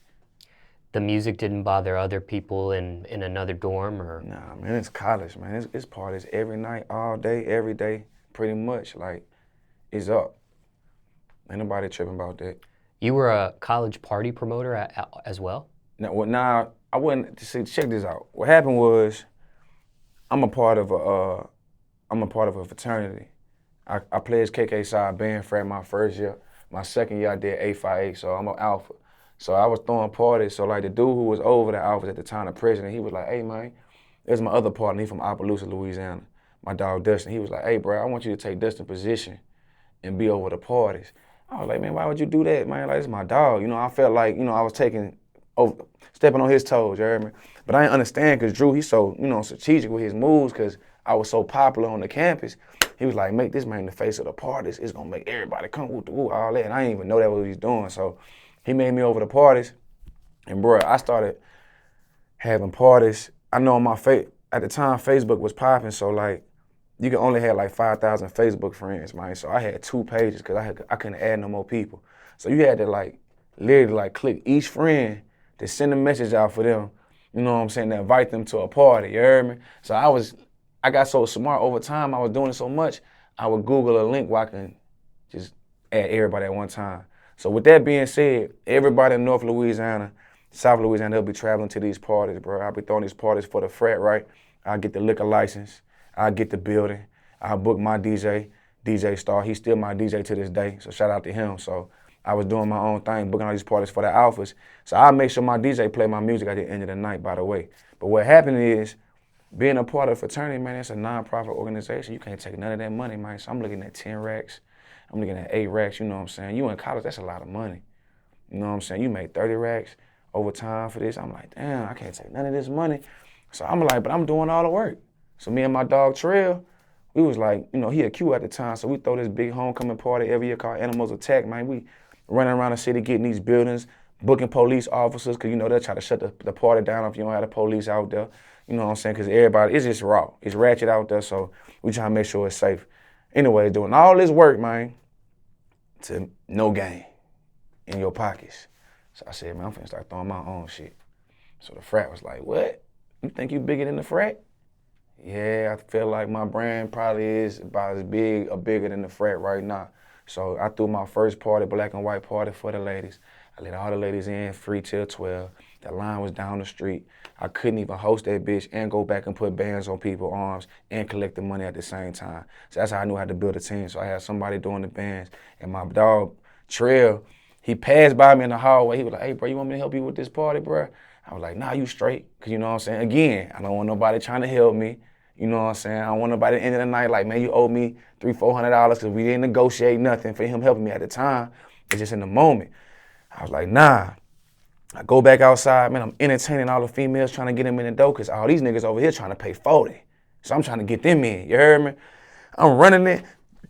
The music didn't bother other people in another dorm, or? Nah, man, it's college, man. It's parties every night, all day, every day, pretty much. Like, it's up. Ain't nobody tripping about that. You were a college party promoter as well? Now, I wouldn't, see, check this out. What happened was, I'm a part of a fraternity. I pledged KK side band frat my first year. My second year I did 858, so I'm an alpha. So I was throwing parties. So like the dude who was over the alphas at the time, the president, he was like, hey man, there's my other partner, he from Opelousas, Louisiana, my dog Dustin. He was like, hey bro, I want you to take Dustin's position and be over the parties. I was like, man, why would you do that, man? Like, it's my dog. You know, I felt like, you know, I was stepping on his toes, you heard me? But I didn't understand, because Drew, he's so, you know, strategic with his moves, because I was so popular on the campus. He was like, make this man the face of the parties. It's gonna make everybody come woo, all that. And I didn't even know that was what he was doing. So he made me over the parties. And bro, I started having parties. I know on my at the time, Facebook was popping. So like, you could only have like 5,000 Facebook friends, man. So I had 2 pages, because I couldn't add no more people. So you had to like, literally like click each friend to send a message out for them. You know what I'm saying? To invite them to a party, you heard me? So I got so smart over time, I was doing it so much, I would Google a link where I can just add everybody at one time. So with that being said, everybody in North Louisiana, South Louisiana, they'll be traveling to these parties, bro. I'll be throwing these parties for the frat, right? I'll get the liquor license, I'll get the building, I'll book my DJ Star. He's still my DJ to this day, so shout out to him. So I was doing my own thing, booking all these parties for the alphas. So I make sure my DJ play my music at the end of the night, by the way. But what happened is, being a part of a fraternity, man, it's a non-profit organization. You can't take none of that money, man. So I'm looking at 10 racks. I'm looking at 8 racks, you know what I'm saying? You in college, that's a lot of money. You know what I'm saying? You make 30 racks over time for this. I'm like, damn, I can't take none of this money. So I'm like, but I'm doing all the work. So me and my dog Trail, we was like, you know, he a Q at the time, so we throw this big homecoming party every year called Animals Attack, man. We running around the city getting these buildings, booking police officers, because, you know, they'll try to shut the party down if you don't have the police out there. You know what I'm saying? Because everybody, it's just raw. It's ratchet out there, so we try to make sure it's safe. Anyway, doing all this work, man, to no gain in your pockets. So I said, man, I'm finna start throwing my own shit. So the frat was like, what? You think you bigger than the frat? Yeah, I feel like my brand probably is about as big or bigger than the frat right now. So I threw my first party, black and white party for the ladies. I let all the ladies in, free till 12. The line was down the street. I couldn't even host that bitch and go back and put bands on people's arms and collect the money at the same time. So that's how I knew how to build a team. So I had somebody doing the bands. And my dog, Trail, he passed by me in the hallway. He was like, hey, bro, you want me to help you with this party, bro? I was like, nah, you straight. Because you know what I'm saying? Again, I don't want nobody trying to help me. You know what I'm saying? I don't want nobody at the end of the night like, man, you owe me $300-$400 because we didn't negotiate nothing for him helping me at the time. It's just in the moment. I was like, nah. I go back outside, man, I'm entertaining all the females trying to get them in the door because all these niggas over here trying to pay 40. So I'm trying to get them in, you heard me? I'm running it.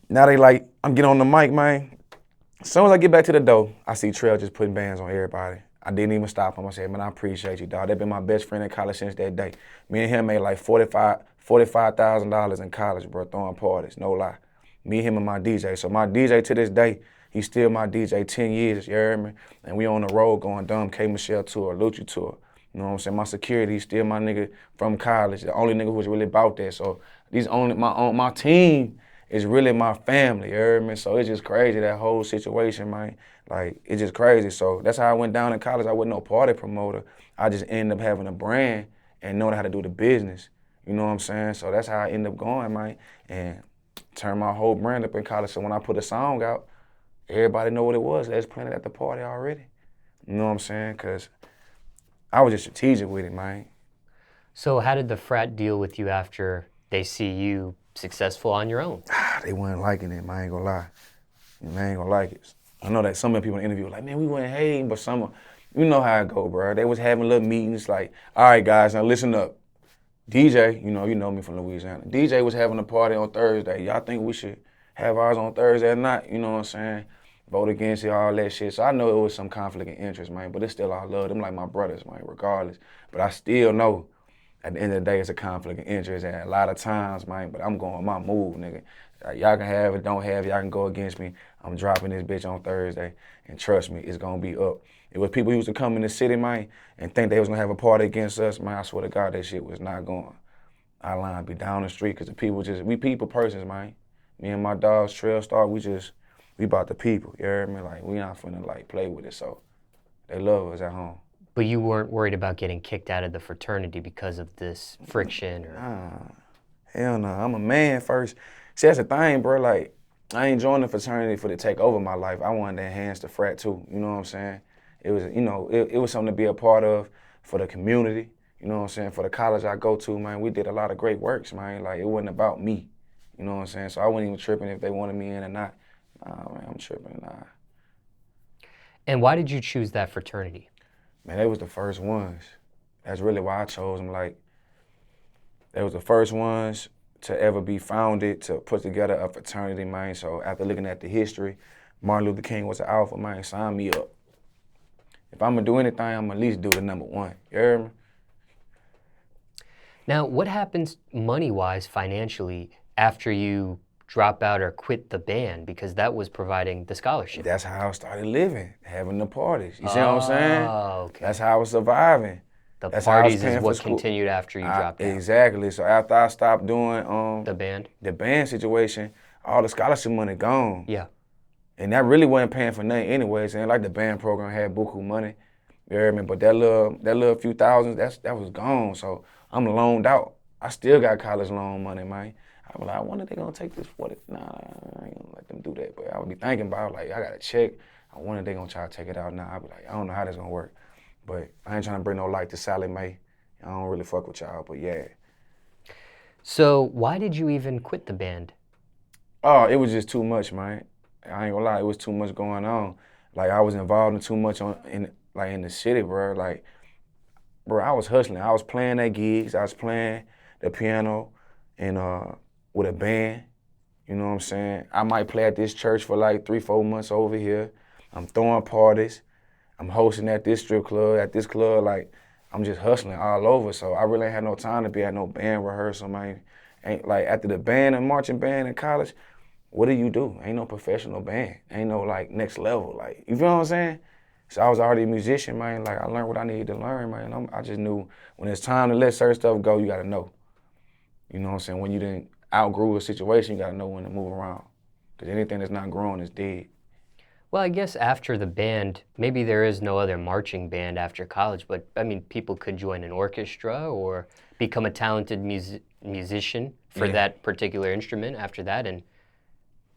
Now they like, I'm getting on the mic, man. As soon as I get back to the door, I see Trail just putting bands on everybody. I didn't even stop him. I said, man, I appreciate you, dog. That been my best friend in college since that day. Me and him made like $45,000 in college, bro, throwing parties, no lie. Me, him, and my DJ. So my DJ to this day, he's still my DJ 10 years, you heard me? And we on the road going dumb, K. Michelle tour, Lucci tour. You know what I'm saying? My security, he's still my nigga from college, the only nigga who was really about that. So my team is really my family, you heard me? So it's just crazy, that whole situation, man. Like, it's just crazy. So that's how I went down in college. I wasn't no party promoter. I just ended up having a brand and knowing how to do the business. You know what I'm saying? So that's how I ended up going, man. And turned my whole brand up in college. So when I put a song out, everybody know what it was. They was playing it at the party already. You know what I'm saying? Because I was just strategic with it, man. So how did the frat deal with you after they see you successful on your own? They weren't liking it, man. I ain't gonna lie. They ain't gonna like it. I know that some of the people in the interview were like, man, we weren't hating, but some, you know how it go, bro. They was having little meetings like, all right, guys, now listen up. DJ, you know me from Louisiana. DJ was having a party on Thursday. Y'all think we should have ours on Thursday night? You know what I'm saying? Vote against it, all that shit. So I know it was some conflict of interest, man, but it's still all love. Them like my brothers, man, regardless. But I still know at the end of the day, it's a conflict of interest, and a lot of times, man, but I'm going my move, nigga. Y'all can have it, don't have it, y'all can go against me. I'm dropping this bitch on Thursday, and trust me, it's gonna be up. It was people who used to come in the city, man, and think they was gonna have a party against us, man, I swear to God, that shit was not going. Our line be down the street, cause the people we people persons, man. Me and my dogs, Trail Star, we about the people, you heard me? Like, we not finna, like, play with it, so they love us at home. But you weren't worried about getting kicked out of the fraternity because of this friction? Or... Nah, hell no. I'm a man first. See, that's the thing, bro. Like, I ain't joined the fraternity for to take over my life. I wanted to enhance the frat too. You know what I'm saying? It was, it was something to be a part of for the community. You know what I'm saying? For the college I go to, man, we did a lot of great works, man. Like, it wasn't about me. You know what I'm saying? So I wasn't even tripping if they wanted me in or not. Nah, man, I'm tripping, nah. And why did you choose that fraternity? Man, they was the first ones. That's really why I chose them. Like, they was the first ones to ever be founded, to put together a fraternity, man. So after looking at the history, Martin Luther King was an alpha, man. Sign me up. If I'm gonna do anything, I'm gonna at least do the number one. You heard me? Now, what happens money-wise, financially, after you drop out or quit the band? Because that was providing the scholarship. That's how I started living, having the parties. You see what I'm saying? Oh, okay. That's how I was surviving. The That's how I was parties paying is for what school. continued after you dropped out. Exactly. So after I stopped doing The band situation, all the scholarship money gone. Yeah. And that really wasn't paying for nothing anyways. And like the band program had buku money, you heard me? But that little few thousands, that was gone. So I'm loaned out. I still got college loan money, man. I was like, I wonder if they gonna take this 40. Nah, I ain't gonna let them do that. But I would be thinking about, like, I got a check. I wonder if they gonna try to take it out now. I'd be like, I don't know how this gonna work. But I ain't trying to bring no light to Sally Mae. I don't really fuck with y'all, but yeah. So why did you even quit the band? Oh, it was just too much, man. I ain't gonna lie, it was too much going on. Like, I was involved in too much in the city, bro. Like, bro, I was hustling. I was playing at gigs. I was playing the piano and with a band. You know what I'm saying? I might play at this church for like 3-4 months over here. I'm throwing parties. I'm hosting at this strip club, at this club. Like, I'm just hustling all over. So I really ain't had no time to be at no band rehearsal, man. Ain't like after the band and marching band in college, what do you do? Ain't no professional band. Ain't no like next level. Like, you feel what I'm saying? So I was already a musician, man. Like, I learned what I needed to learn, man. I just knew when it's time to let certain stuff go, you gotta know. You know what I'm saying? When you didn't outgrew a situation, you gotta know when to move around. Because anything that's not growing is dead. Well, I guess after the band, maybe there is no other marching band after college, but I mean, people could join an orchestra or become a talented musician for that particular instrument after that. And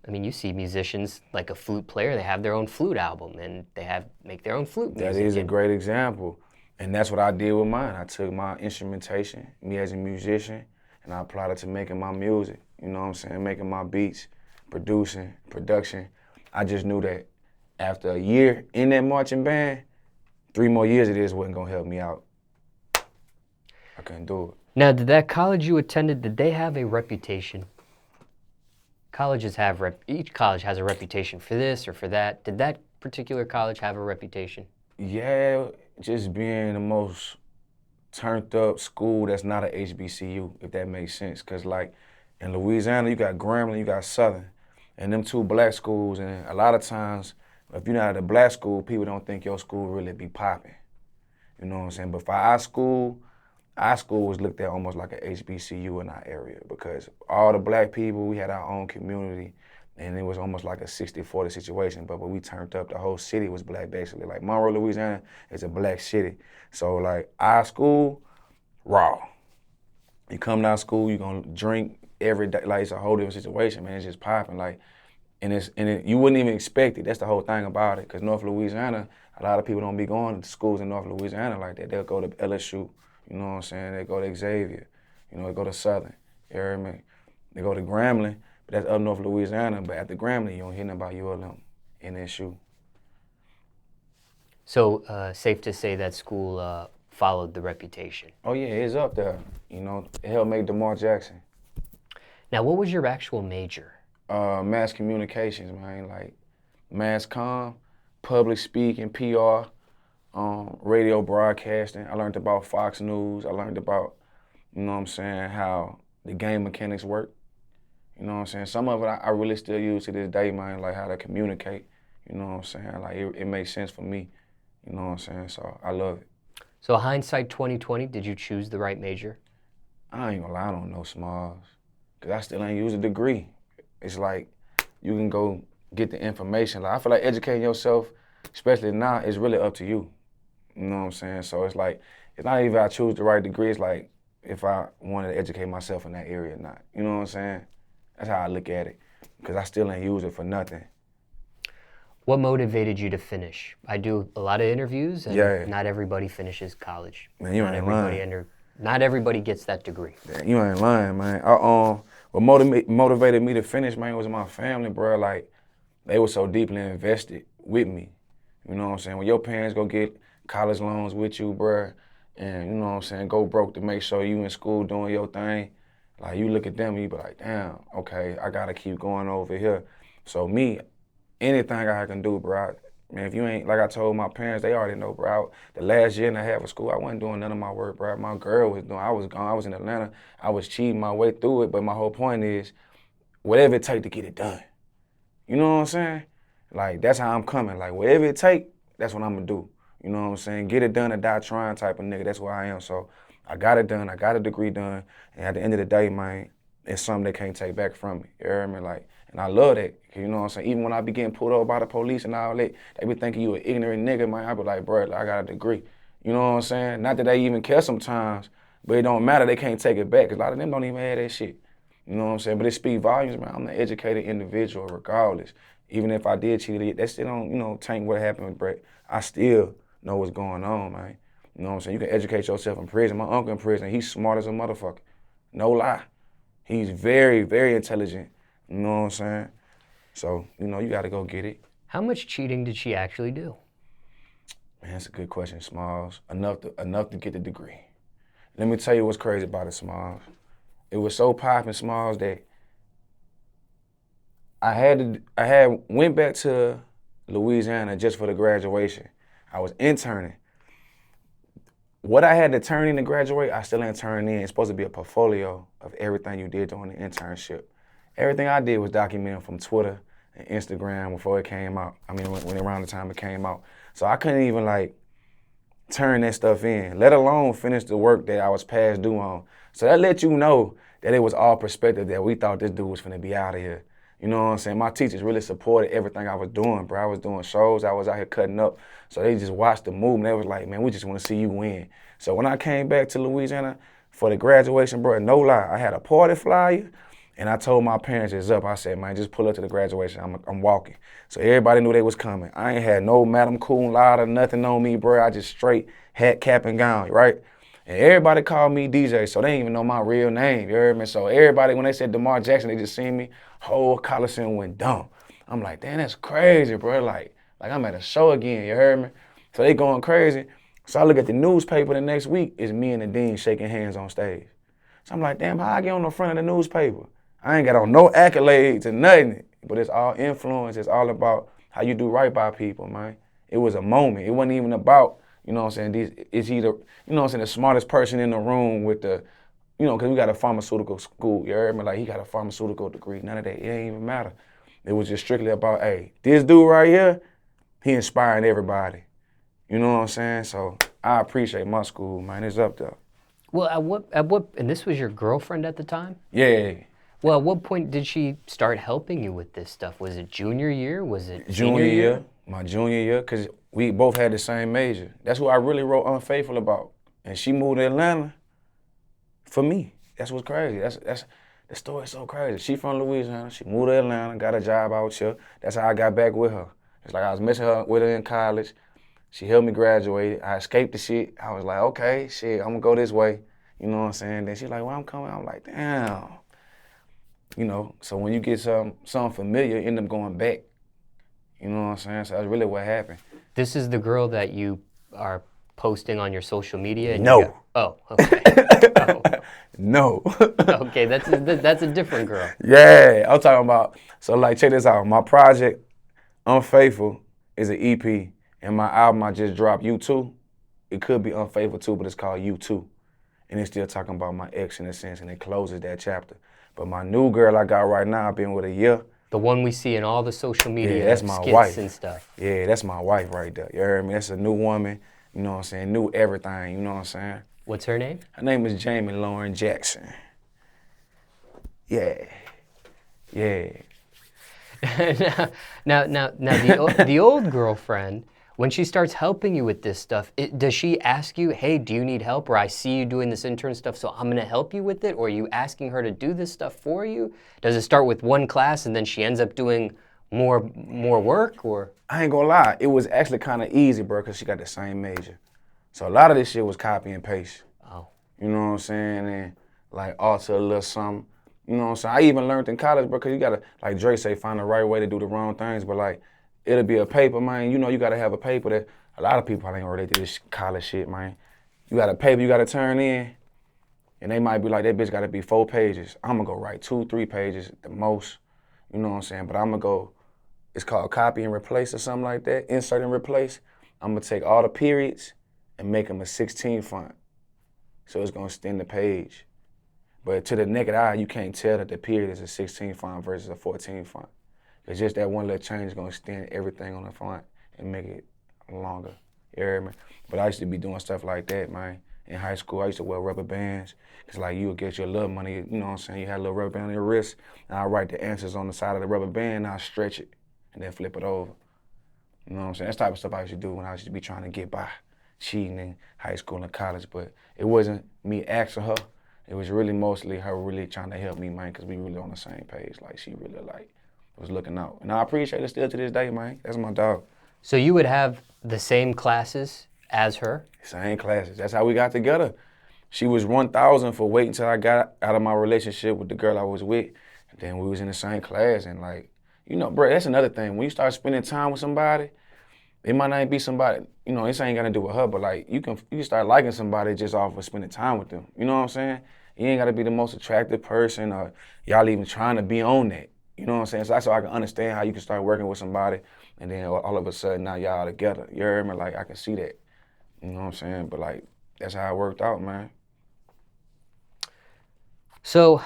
I mean, you see musicians like a flute player, they have their own flute album and they make their own flute music. That is a great example. And that's what I did with mine. I took my instrumentation, me as a musician, and I applied it to making my music. You know what I'm saying? Making my beats, production. I just knew that after a year in that marching band, 3 more years of this wasn't gonna help me out. I couldn't do it. Now, did that college you attended, did they have a reputation? Colleges have, each college has a reputation for this or for that. Did that particular college have a reputation? Yeah, just being the most turned up school that's not a HBCU, if that makes sense. Cause like in Louisiana, you got Grambling, you got Southern, and them 2 black schools, and a lot of times, if you're not at a black school, people don't think your school really be popping. You know what I'm saying? But for our school was looked at almost like a HBCU in our area because all the black people, we had our own community, and it was almost like a 60-40 situation. But when we turned up, the whole city was black basically. Like Monroe, Louisiana is a black city. So like our school, raw. You come to our school, you gonna drink every day. Like it's a whole different situation, man. It's just popping. Like, you wouldn't even expect it. That's the whole thing about it. Cause North Louisiana, a lot of people don't be going to schools in North Louisiana like that. They'll go to LSU. You know what I'm saying? They go to Xavier, you know, they go to Southern, you hear me? They go to Grambling, but that's up North Louisiana, but at the Grambling, you don't hear nothing about ULM, NSU. So, safe to say that school followed the reputation. Oh yeah, it's up there. You know, it helped make Damar Jackson. Now, what was your actual major? Mass communications, man, like mass comm, public speaking, PR, radio broadcasting. I learned about Fox News. I learned about, you know what I'm saying, how the game mechanics work. You know what I'm saying? Some of it I really still use to this day, man, like how to communicate. You know what I'm saying? Like it makes sense for me. You know what I'm saying? So I love it. So hindsight 2020, did you choose the right major? I ain't gonna lie, I don't know Smallz, cause I still ain't used a degree. It's like you can go get the information. Like I feel like educating yourself, especially now, is really up to you. You know what I'm saying? So it's like, it's not even if I choose the right degree, it's like if I wanted to educate myself in that area or not. You know what I'm saying? That's how I look at it, because I still ain't use it for nothing. What motivated you to finish? I do a lot of interviews, and not everybody finishes college. Man, you ain't lying. Not everybody gets that degree. Man, you ain't lying, man. What motivated me to finish, man, was my family, bro. Like, they were so deeply invested with me. You know what I'm saying? When your parents go get college loans with you, bruh, and you know what I'm saying, go broke to make sure you in school doing your thing, like you look at them and you be like, damn, okay, I gotta keep going over here. So me, anything I can do, bro, man, if you ain't, like I told my parents, they already know, bro. The last year and a half of school, I wasn't doing none of my work, bro. My girl was doing, I was gone, I was in Atlanta, I was cheating my way through it, but my whole point is, whatever it take to get it done. You know what I'm saying? Like, that's how I'm coming. Like, whatever it take, that's what I'm gonna do. You know what I'm saying? Get it done or die trying type of nigga. That's where I am. So I got it done. I got a degree done. And at the end of the day, man, it's something they can't take back from me. You hear me? Like, and I love that. You know what I'm saying? Even when I be getting pulled over by the police and all that, they be thinking you an ignorant nigga, man. I be like, bro, I got a degree. You know what I'm saying? Not that they even care sometimes, but it don't matter. They can't take it back, because a lot of them don't even have that shit. You know what I'm saying? But it speaks volumes, man. I'm an educated individual regardless. Even if I did cheat, that still don't, you know, taint what happened with Brett. I still know what's going on, man. You know what I'm saying? You can educate yourself in prison. My uncle in prison, he's smart as a motherfucker. No lie. He's very, very intelligent. You know what I'm saying? So, you know, you gotta go get it. How much cheating did she actually do? Man, that's a good question, Smallz. Enough to get the degree. Let me tell you what's crazy about it, Smallz. It was so popping, Smallz, that I went back to Louisiana just for the graduation. I was interning. What I had to turn in to graduate, I still ain't turned in. It's supposed to be a portfolio of everything you did during the internship. Everything I did was documented from Twitter and Instagram before it came out. I mean, when around the time it came out. So I couldn't even like turn that stuff in, let alone finish the work that I was past due on. So that let you know that it was all perspective, that we thought this dude was finna be out of here. You know what I'm saying? My teachers really supported everything I was doing, bro. I was doing shows. I was out here cutting up. So they just watched the movement. They was like, man, we just want to see you win. So when I came back to Louisiana for the graduation, bro, no lie, I had a party flyer. And I told my parents it's up. I said, man, just pull up to the graduation. I'm walking. So everybody knew they was coming. I ain't had no Madam Cum Laude or nothing on me, bro. I just straight hat, cap, and gown, right? And everybody called me DJ, so they didn't even know my real name, you heard me? So everybody, when they said Damar Jackson, they just seen me, whole Coliseum went dumb. I'm like, damn, that's crazy, bro. Like I'm at a show again, you heard me? So they going crazy. So I look at the newspaper the next week, it's me and the dean shaking hands on stage. So I'm like, damn, how I get on the front of the newspaper? I ain't got on no accolades or nothing, but it's all influence. It's all about how you do right by people, man. It was a moment. It wasn't even about, you know what I'm saying, it's either, you know what I'm saying, the smartest person in the room with the, you know, because we got a pharmaceutical school, you heard me? Like, he got a pharmaceutical degree. None of that, it ain't even matter. It was just strictly about, hey, this dude right here, he inspiring everybody. You know what I'm saying? So I appreciate my school, man. It's up there. Well, at what, and this was your girlfriend at the time? Yeah. Well, at what point did she start helping you with this stuff? Was it junior year? Was it Junior year? My junior year, because we both had the same major. That's what I really wrote Unfaithful about. And she moved to Atlanta for me. That's what's crazy. That's the story's so crazy. She from Louisiana. She moved to Atlanta, got a job out here. That's how I got back with her. It's like I was messing with her in college. She helped me graduate. I escaped the shit. I was like, okay, shit, I'm gonna go this way. You know what I'm saying? Then she's like, well, I'm coming. I'm like, damn. You know, so when you get something familiar, you end up going back. You know what I'm saying? So that's really what happened. This is the girl that you are posting on your social media? And No. Oh, okay. Oh. No. Okay, that's a different girl. Yeah, I'm talking about, so like, check this out. My project, Unfaithful, is an EP, and my album I just dropped, U2, it could be Unfaithful too, but it's called U2. And it's still talking about my ex in a sense, and it closes that chapter. But my new girl I got right now, I've been with a year. The one we see in all the social media, Yeah, that's my skits wife. and stuff. Yeah, that's my wife right there. You heard me? That's a new woman, you know what I'm saying? New everything, you know what I'm saying? What's her name? Her name is Jamie Lauren Jackson. Yeah. Now, the old girlfriend, when she starts helping you with this stuff, does she ask you, hey, do you need help? Or I see you doing this intern stuff, so I'm gonna help you with it? Or are you asking her to do this stuff for you? Does it start with one class and then she ends up doing more work, or? I ain't gonna lie, it was actually kind of easy, bro, because she got the same major. So a lot of this shit was copy and paste. Oh. You know what I'm saying? And like alter a little something. You know what I'm saying? I even learned in college, bro, because you gotta, like Dre say, find the right way to do the wrong things. But like, it'll be a paper, man. You know you gotta have a paper that a lot of people ain't gonna relate to this college shit, man. You got a paper you gotta turn in, and they might be like, that bitch gotta be 4 pages. I'm gonna go write 2, 3 pages at the most. You know what I'm saying? But I'm gonna go, it's called copy and replace or something like that, insert and replace. I'm gonna take all the periods and make them a 16 font. So it's gonna extend the page. But to the naked eye, you can't tell that the period is a 16 font versus a 14 font. It's just that one little change is gonna extend everything on the font and make it longer. You hear me? But I used to be doing stuff like that, man. In high school, I used to wear rubber bands. It's like you would get your little money, you know what I'm saying? You had a little rubber band on your wrist, and I write the answers on the side of the rubber band, and I stretch it, and then flip it over. You know what I'm saying? That's the type of stuff I used to do when I used to be trying to get by, cheating in high school and college. But it wasn't me asking her. It was really mostly her really trying to help me, man, because we really on the same page. Like, she really, like, was looking out. And I appreciate it still to this day, man. That's my dog. So you would have the same classes as her? Same classes. That's how we got together. She was 1,000 for waiting until I got out of my relationship with the girl I was with. And then we was in the same class. And, like, you know, bro, that's another thing. When you start spending time with somebody, it might not be somebody, you know, this ain't got to do with her, but, like, you can start liking somebody just off of spending time with them. You know what I'm saying? You ain't got to be the most attractive person or y'all even trying to be on that. You know what I'm saying? So that's so I can understand how you can start working with somebody and then all of a sudden now y'all together. You heard me? Like, I can see that. You know what I'm saying? But, like, that's how it worked out, man. So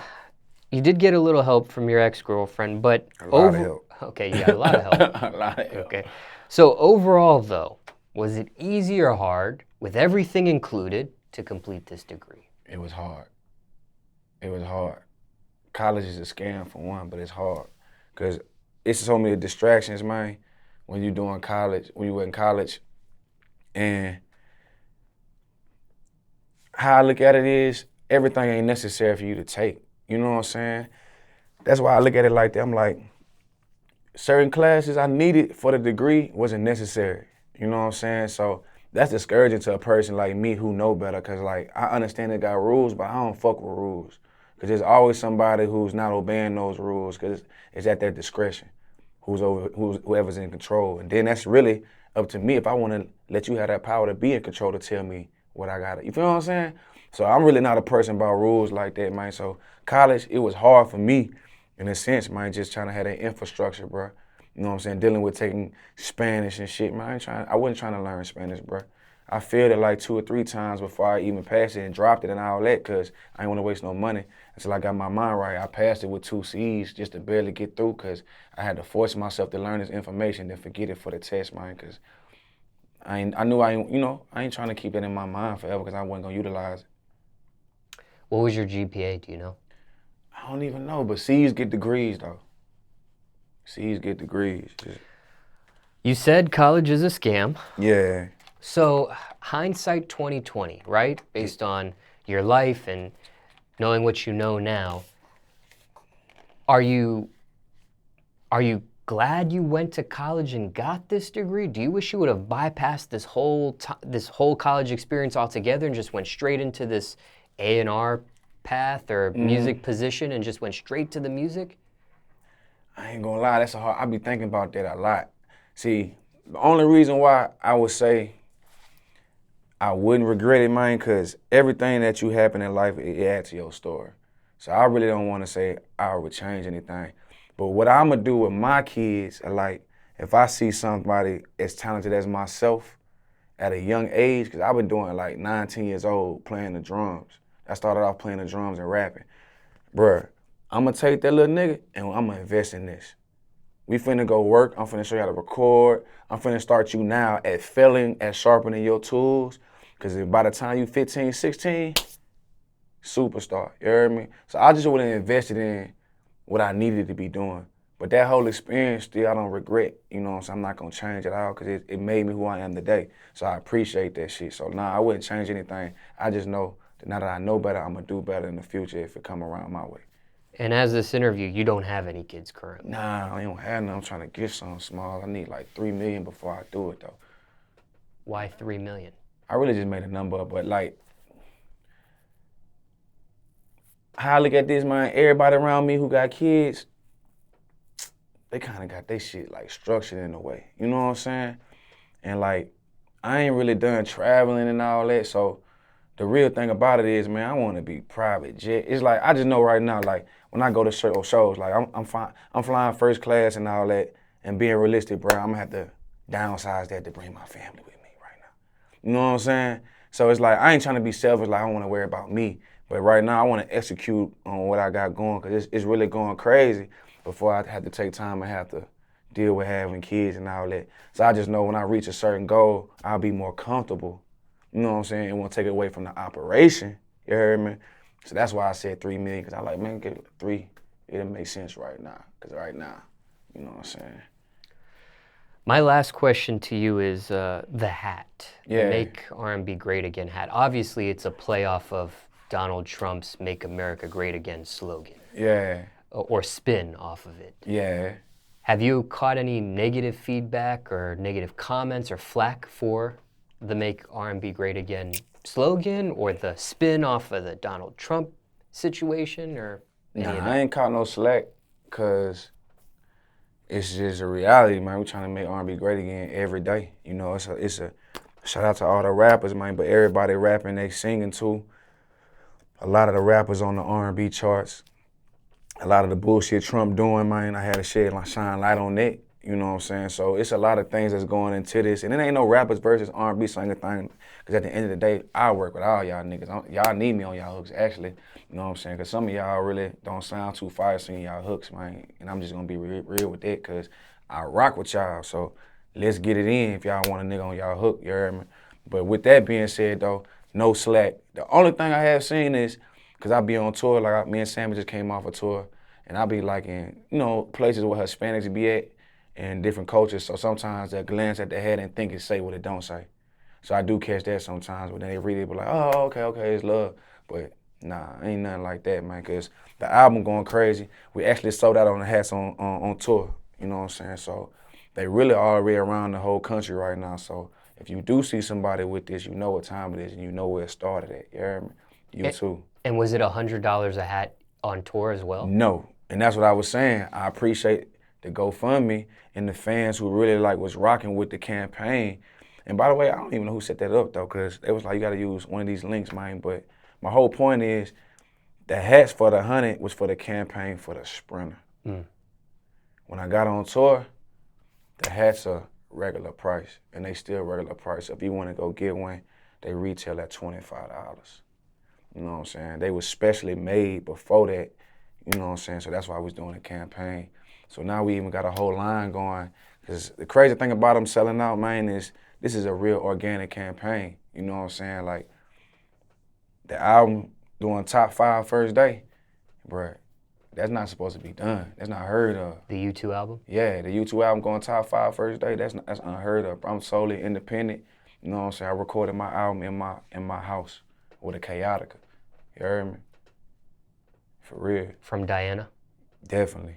you did get a little help from your ex-girlfriend, but A lot of help. Okay, you got a lot of help. A lot of help. Okay. So overall, though, was it easy or hard, with everything included, to complete this degree? It was hard. It was hard. College is a scam for one, but it's hard. Cause it's so many distractions, man, when you doing college, when you in college. And how I look at it is, everything ain't necessary for you to take. You know what I'm saying? That's why I look at it like that. I'm like, certain classes I needed for the degree wasn't necessary. You know what I'm saying? So that's discouraging to a person like me who know better, cause like I understand it got rules, but I don't fuck with rules. Cause there's always somebody who's not obeying those rules, cause it's at their discretion. Whoever's in control. And then that's really up to me if I wanna let you have that power to be in control to tell me what I gotta. You feel what I'm saying? So I'm really not a person about rules like that, man. So college, it was hard for me in a sense, man, just trying to have that infrastructure, bro. You know what I'm saying? Dealing with taking Spanish and shit, man. I wasn't trying to learn Spanish, bro. I failed it like 2 or 3 times before I even passed it and dropped it and all that, cause I didn't want to waste no money until I got my mind right. I passed it with 2 C's just to barely get through, cause I had to force myself to learn this information, then forget it for the test, man, cause I ain't trying to keep it in my mind forever, cause I wasn't gonna utilize it. What was your GPA, do you know? I don't even know, but C's get degrees, though. C's get degrees. You said college is a scam. Yeah. So hindsight 2020, right? Based on your life and knowing what you know now, are you glad you went to college and got this degree? Do you wish you would have bypassed this whole college experience altogether and just went straight into this A&R path or music position and just went straight to the music? I ain't gonna lie, I be thinking about that a lot. See, the only reason why I would say I wouldn't regret it, man, because everything that you happen in life, it adds to your story. So I really don't want to say I would change anything. But what I'm going to do with my kids, like, if I see somebody as talented as myself at a young age, because I've been doing like 19 years old playing the drums. I started off playing the drums and rapping. Bruh, I'm going to take that little nigga and I'm going to invest in this. We finna go work. I'm finna show you how to record. I'm finna start you now at failing, at sharpening your tools. Because by the time you 15, 16, superstar, you heard me? So I just would have invested in what I needed to be doing. But that whole experience still I don't regret, you know what I'm saying? I'm not gonna change it out because it made me who I am today. So I appreciate that shit. So nah, I wouldn't change anything. I just know that now that I know better, I'm gonna do better in the future if it come around my way. And as this interview, you don't have any kids currently? Nah, I don't have none. I'm trying to get something small. I need like 3 million before I do it though. Why 3 million? I really just made a number up, but like, how I look at this, man, everybody around me who got kids, they kind of got their shit like structured in a way. You know what I'm saying? And like, I ain't really done traveling and all that, so the real thing about it is, man, I want to be private jet. It's like, I just know right now, like, when I go to shows, like, I'm flying first class and all that, and being realistic, bro, I'm gonna have to downsize that to bring my family with me right now. You know what I'm saying? So it's like, I ain't trying to be selfish, like, I don't want to worry about me. But right now, I want to execute on what I got going, because it's really going crazy before I have to take time and have to deal with having kids and all that. So I just know when I reach a certain goal, I'll be more comfortable. You know what I'm saying? It won't take it away from the operation. You heard me? So that's why I said 3 million, because I like, man, get 3. It'll make sense right now. Because right now, you know what I'm saying? My last question to you is the hat. Yeah. The Make R&B Great Again hat. Obviously, it's a playoff of Donald Trump's Make America Great Again slogan. Yeah. Or spin off of it. Yeah. Have you caught any negative feedback or negative comments or flack for the Make R&B Great Again slogan or the spin off of the Donald Trump situation or any of that? I ain't caught no slack because it's just a reality, man. We're trying to make R&B great again every day. You know, it's a shout out to all the rappers, man, but everybody rapping, they singing too. A lot of the rappers on the R&B charts, a lot of the bullshit Trump doing, man, I had to shine light on that. You know what I'm saying? So it's a lot of things that's going into this. And it ain't no rappers versus R&B singer thing. Because at the end of the day, I work with all y'all niggas. Y'all need me on y'all hooks, actually. You know what I'm saying? Because some of y'all really don't sound too fire singing y'all hooks, man. And I'm just going to be real with that because I rock with y'all. So let's get it in if y'all want a nigga on y'all hook, you heard me? But with that being said, though, no slack. The only thing I have seen is, because I be on tour, like me and Sammy just came off a tour, And I be like in, you know, places where Hispanics be at and different cultures. So sometimes they glance at the head and think it say what it don't say. So I do catch that sometimes, but then they read it, be like, oh, okay, it's love. But nah, ain't nothing like that, man, because the album going crazy. We actually sold out on the hats on tour, you know what I'm saying? So they really already around the whole country right now. So if you do see somebody with this, you know what time it is and you know where it started at, you heard me? You too. And was it $100 a hat on tour as well? No, and that's what I was saying. I appreciate the GoFundMe and the fans who really like was rocking with the campaign. And by the way, I don't even know who set that up though, because it was like, you gotta use one of these links, man. But my whole point is, the hats for the 100 was for the campaign for the Sprinter. When I got on tour, the hats are regular price, and they still regular price. If you wanna go get one, they retail at $25. You know what I'm saying? They were specially made before that, you know what I'm saying? So that's why I was doing a campaign. So now we even got a whole line going, because the crazy thing about them selling out, man, is this is a real organic campaign. You know what I'm saying? Like, the album doing top 5 first day, bruh, that's not supposed to be done. That's not heard of. The U2 album? Yeah, the U2 album going top 5 first day, that's unheard of. I'm solely independent. You know what I'm saying? I recorded my album in my house with a Chaotica. You heard me? For real. From Diana? Definitely.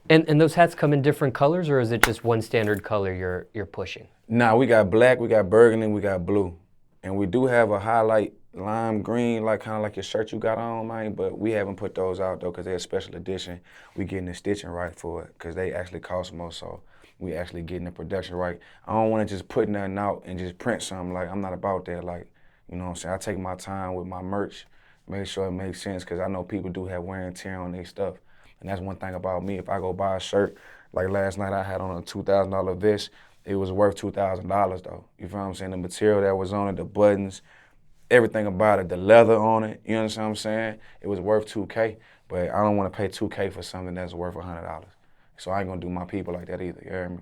And those hats come in different colors, or is it just one standard color you're pushing? Nah, we got black, we got burgundy, we got blue. And we do have a highlight lime green, like kind of like your shirt you got on, man, but we haven't put those out though, because they're a special edition. We getting the stitching right for it, because they actually cost more, so we actually getting the production right. I don't want to just put nothing out and just print something. Like, I'm not about that. Like, you know what I'm saying? I take my time with my merch, make sure it makes sense, because I know people do have wear and tear on their stuff. And that's one thing about me. If I go buy a shirt, like last night I had on a $2,000 vest, it was worth $2,000 though. You feel what I'm saying? The material that was on it, the buttons, everything about it, the leather on it, you understand what I'm saying? It was worth $2K, but I don't want to pay $2K for something that's worth $100. So I ain't gonna do my people like that either, you hear me?